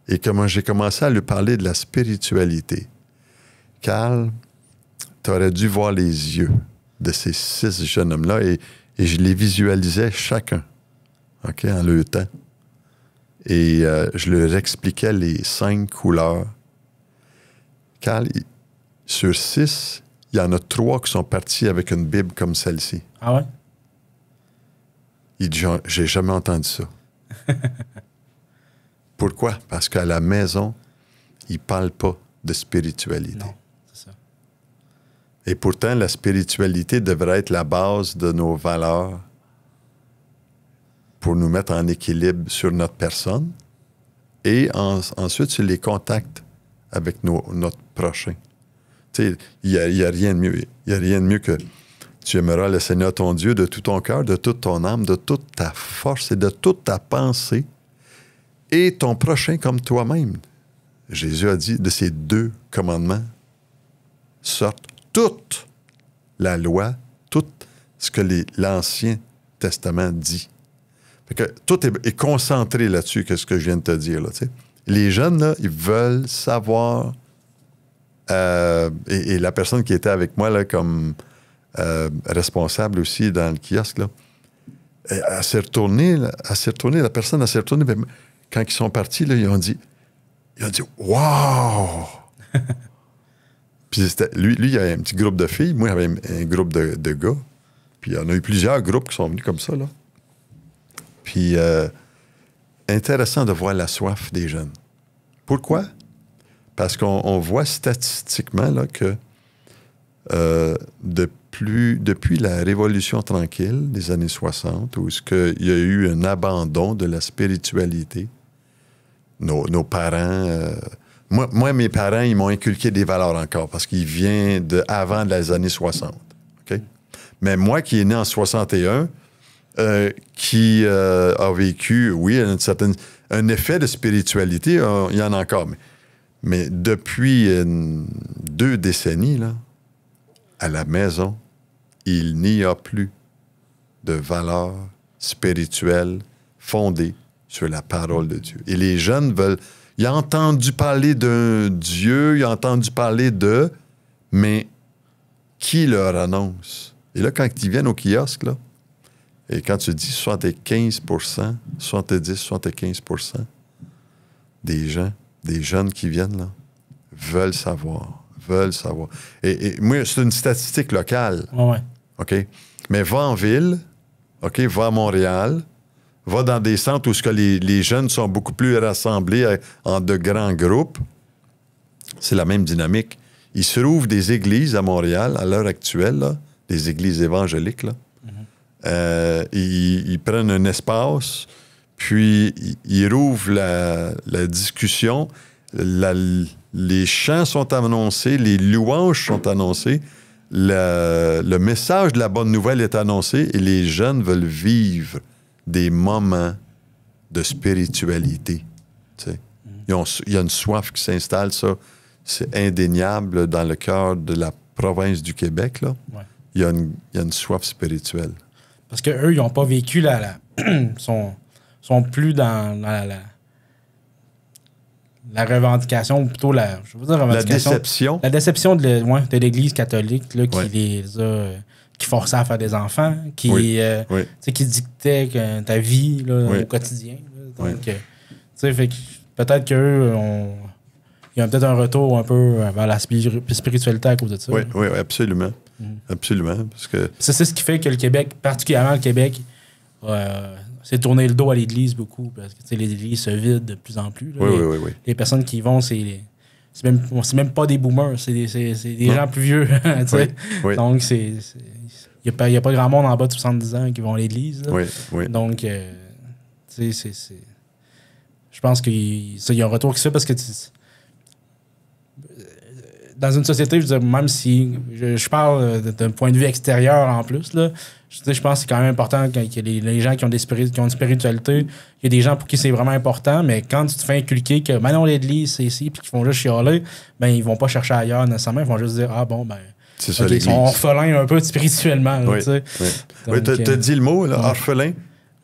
B: Et comment j'ai commencé à lui parler de la spiritualité. Carl, tu aurais dû voir les yeux de ces 6 jeunes hommes-là et je les visualisais chacun, OK, en leur temps. Et je leur expliquais les 5 couleurs. Carl, sur 6, il y en a 3 qui sont partis avec une Bible comme celle-ci.
C: Ah ouais?
B: Il dit, j'ai jamais entendu ça. Pourquoi? Parce qu'à la maison, ils ne parlent pas de spiritualité.
C: Non, c'est ça.
B: Et pourtant, la spiritualité devrait être la base de nos valeurs pour nous mettre en équilibre sur notre personne et ensuite sur les contacts avec notre prochain. Tu sais, il n'y a rien de mieux. Il n'y a rien de mieux que tu aimeras le Seigneur ton Dieu de tout ton cœur, de toute ton âme, de toute ta force et de toute ta pensée et ton prochain comme toi-même. Jésus a dit, de ces 2 commandements sortent toute la loi, tout ce que l'Ancien Testament dit. Fait que tout est concentré là-dessus, que ce que je viens de te dire. Là, les jeunes, là, ils veulent savoir, et la personne qui était avec moi là, comme responsable aussi dans le kiosque, là, elle s'est retournée, la personne s'est retournée, mais quand ils sont partis, là, ils ont dit « Wow! » Puis lui, il y avait un petit groupe de filles, moi, j'avais un groupe de gars. Puis il y en a eu plusieurs groupes qui sont venus comme ça, là. Puis, intéressant de voir la soif des jeunes. Pourquoi? Parce qu'on voit statistiquement là, que depuis la Révolution tranquille des années 60, où il y a eu un abandon de la spiritualité, nos parents... Moi, mes parents, ils m'ont inculqué des valeurs encore, parce qu'ils viennent avant les années 60. Okay? Mais moi, qui est né en 61... qui a vécu, oui, un effet de spiritualité, il y en a encore. Mais depuis 2 décennies, là, à la maison, il n'y a plus de valeurs spirituelles fondées sur la parole de Dieu. Et les jeunes veulent... Ils ont entendu parler d'un Dieu, ils ont entendu parler de... Mais qui leur annonce? Et là, quand ils viennent au kiosque, là, et quand tu dis 75 70-75 des gens, des jeunes qui viennent là, veulent savoir. Et moi, c'est une statistique locale.
C: Ouais.
B: OK? Mais va en ville, OK? Va à Montréal, va dans des centres où les jeunes sont beaucoup plus rassemblés en de grands groupes. C'est la même dynamique. Il se trouve des églises à Montréal, à l'heure actuelle, là, des églises évangéliques, là. Ils prennent un espace, puis ils rouvrent la discussion. Les chants sont annoncés, les louanges sont annoncées, le message de la bonne nouvelle est annoncé et les jeunes veulent vivre des moments de spiritualité. Tu sais. Il y a une soif qui s'installe, ça. C'est indéniable dans le cœur de la province du Québec. Là.
C: Ouais.
B: Il y a une soif spirituelle.
C: Parce qu'eux, ils n'ont pas vécu sont plus dans la revendication, ou plutôt je veux dire revendication.
B: La déception.
C: La déception de l'Église catholique là, qui
B: Ouais.
C: les a... qui forçait à faire des enfants, qui dictait ta vie là, au quotidien. Là. Donc, tu sais, fait que peut-être qu'eux il y a peut-être un retour un peu vers la spiritualité à cause de ça.
B: Oui, absolument. Absolument. Parce que...
C: C'est ce qui fait que le Québec, particulièrement le Québec, s'est tourné le dos à l'Église beaucoup. Parce que l'Église se vide de plus en plus. Là.
B: Oui.
C: Les personnes qui y vont, c'est même pas des boomers, c'est des gens plus vieux.
B: Oui.
C: Donc, il n'y a pas grand monde en bas de 70 ans qui vont à l'Église. Là.
B: Oui.
C: Donc, je pense qu'il y a un retour qui se fait parce que dans une société, je veux dire, même si je parle d'un point de vue extérieur en plus, là, je pense que c'est quand même important qu'il y ait les gens qui ont une spiritualité, il y a des gens pour qui c'est vraiment important, mais quand tu te fais inculquer que non, l'Église, c'est ici, puis qu'ils font juste chialer, ben ils vont pas chercher ailleurs nécessairement, ils vont juste dire,
B: c'est ça,
C: ils sont orphelins un peu spirituellement. Là,
B: oui, tu as dit le mot, là, orphelin.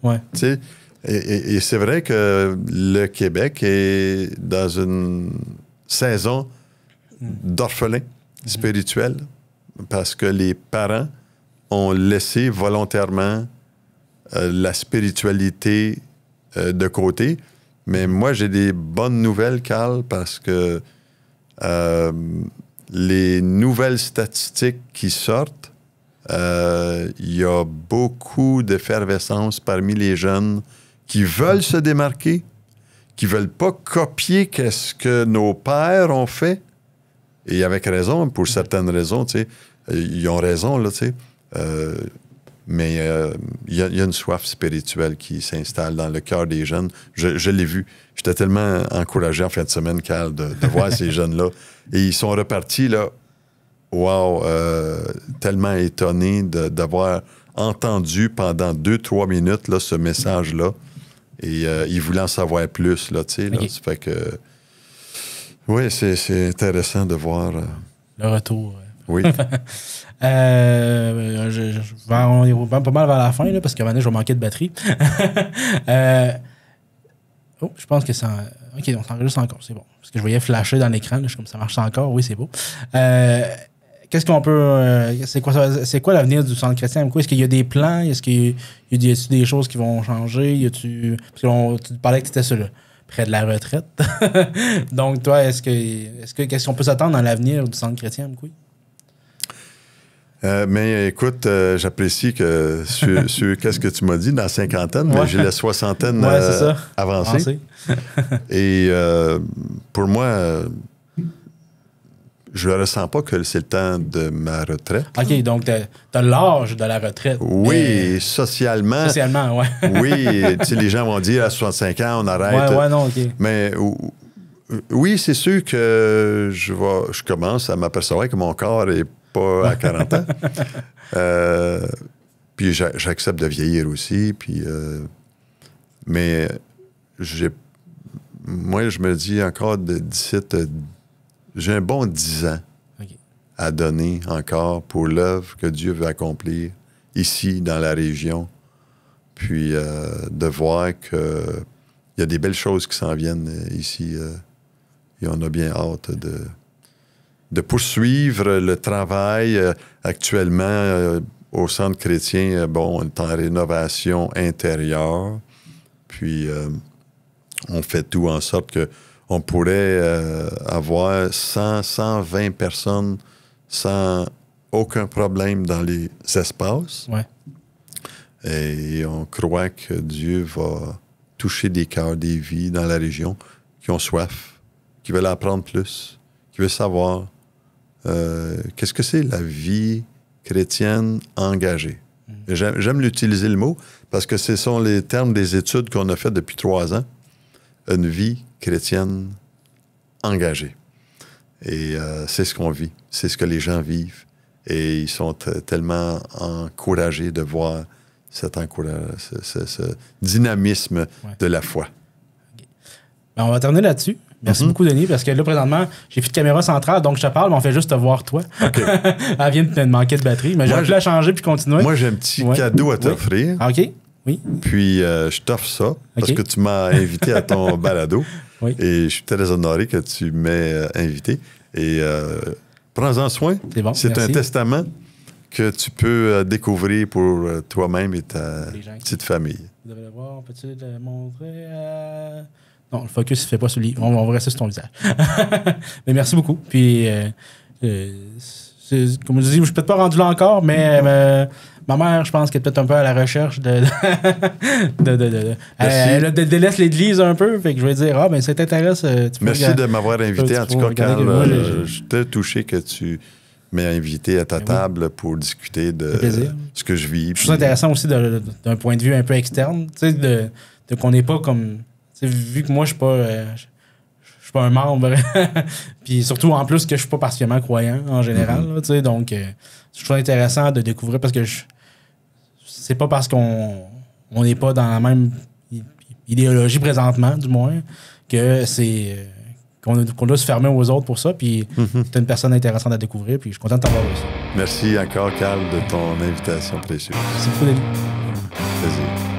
C: Ouais.
B: Et c'est vrai que le Québec est dans une saison d'orphelin spirituel parce que les parents ont laissé volontairement la spiritualité de côté. Mais moi, j'ai des bonnes nouvelles, Carl, parce que les nouvelles statistiques qui sortent, il y a beaucoup d'effervescence parmi les jeunes qui veulent se démarquer, qui ne veulent pas copier ce que nos pères ont fait. Et avec raison, pour certaines raisons, tu sais, ils ont raison, là, tu sais. Mais il y a une soif spirituelle qui s'installe dans le cœur des jeunes. Je l'ai vu. J'étais tellement encouragé en fin de semaine, Carl, de voir ces jeunes-là. Et ils sont repartis, là, wow, tellement étonnés d'avoir entendu pendant 2-3 minutes là, ce message-là. Et ils voulaient en savoir plus, là, tu sais. Là. Ça fait que... Oui, c'est intéressant de voir...
C: Le retour.
B: Oui.
C: On va pas mal vers la fin, là, parce qu'à un moment donné, je vais manquer de batterie. Je pense que ça... OK, on s'enregistre encore, c'est bon. Parce que je voyais flasher dans l'écran, là, je suis comme ça marche encore, oui, c'est beau. Qu'est-ce qu'on peut... c'est quoi l'avenir du centre chrétien? Est-ce qu'il y a des plans? Est-ce qu'il y a des choses qui vont changer? Parce que tu parlais que tu étais près de la retraite. Donc, toi, qu'est-ce qu'on peut s'attendre dans l'avenir du centre chrétien, Amkoui?
B: Mais écoute, j'apprécie que sur qu'est-ce que tu m'as dit dans la cinquantaine, mais j'ai la soixantaine avancée. Et pour moi, je ne ressens pas que c'est le temps de ma retraite.
C: OK, donc tu as l'âge de la retraite.
B: Oui, socialement.
C: Socialement, oui.
B: Oui, tu sais, les gens vont dire à 65 ans, on arrête.
C: Oui, non, OK.
B: Mais oui, c'est sûr que je commence à m'apercevoir que mon corps n'est pas à 40 ans. Puis j'accepte de vieillir aussi. Puis, mais moi, je me dis encore d'ici, j'ai un bon 10 ans à donner encore pour l'œuvre que Dieu veut accomplir ici, dans la région. Puis de voir qu'il y a des belles choses qui s'en viennent ici. Et on a bien hâte de poursuivre le travail. Actuellement, au Centre chrétien, on est en rénovation intérieure. Puis, on fait tout en sorte qu'on pourrait avoir 120 personnes sans aucun problème dans les espaces.
C: Ouais.
B: Et on croit que Dieu va toucher des cœurs, des vies dans la région qui ont soif, qui veulent apprendre plus, qui veulent savoir qu'est-ce que c'est la vie chrétienne engagée. J'aime l'utiliser le mot parce que ce sont les termes des études qu'on a faites depuis 3 ans. Une vie chrétienne engagée. Et c'est ce qu'on vit. C'est ce que les gens vivent. Et ils sont tellement encouragés de voir ce dynamisme de la foi.
C: Okay. On va terminer là-dessus. Merci beaucoup, Denis, parce que là, présentement, j'ai plus de caméra centrale, donc je te parle, mais on fait juste te voir toi. Okay. Elle vient de manquer de batterie, mais j'ai pu la changer puis continuer.
B: Moi, j'ai un petit cadeau à t'offrir.
C: Oui. OK. Oui.
B: Puis, je t'offre ça parce que tu m'as invité à ton balado. Oui. Et je suis très honoré que tu m'aies invité. Et prends-en soin.
C: C'est bon.
B: C'est un testament que tu peux découvrir pour toi-même et ta petite famille.
C: Vous devez le voir. Peux-tu le montrer? Non, le focus ne se fait pas sur lui. On va rester sur ton visage. Mais merci beaucoup. Puis, comme je dis, je ne suis peut-être pas rendu là encore, mais ma mère, je pense qu'elle est peut-être un peu à la recherche elle délaisse l'église un peu. Fait que je vais dire, ben ça t'intéresse.
B: Merci de m'avoir invité. En tout cas, Carl, je suis très touché que tu m'aies invité à ta table pour discuter de ce que je vis.
C: Je trouve ça intéressant aussi d'un point de vue un peu externe, tu sais, de qu'on n'est pas comme... Vu que moi, je suis pas un membre, puis surtout en plus que je suis pas particulièrement croyant en général, là, donc je trouve intéressant de découvrir parce que c'est pas parce qu'on n'est pas dans la même idéologie présentement, du moins, que c'est qu'on doit se fermer aux autres pour ça, puis t'es une personne intéressante à découvrir, puis je suis content de t'avoir aussi.
B: Merci encore, Carl, de ton invitation précieuse.
C: Merci beaucoup, Denis.
B: Plaisir.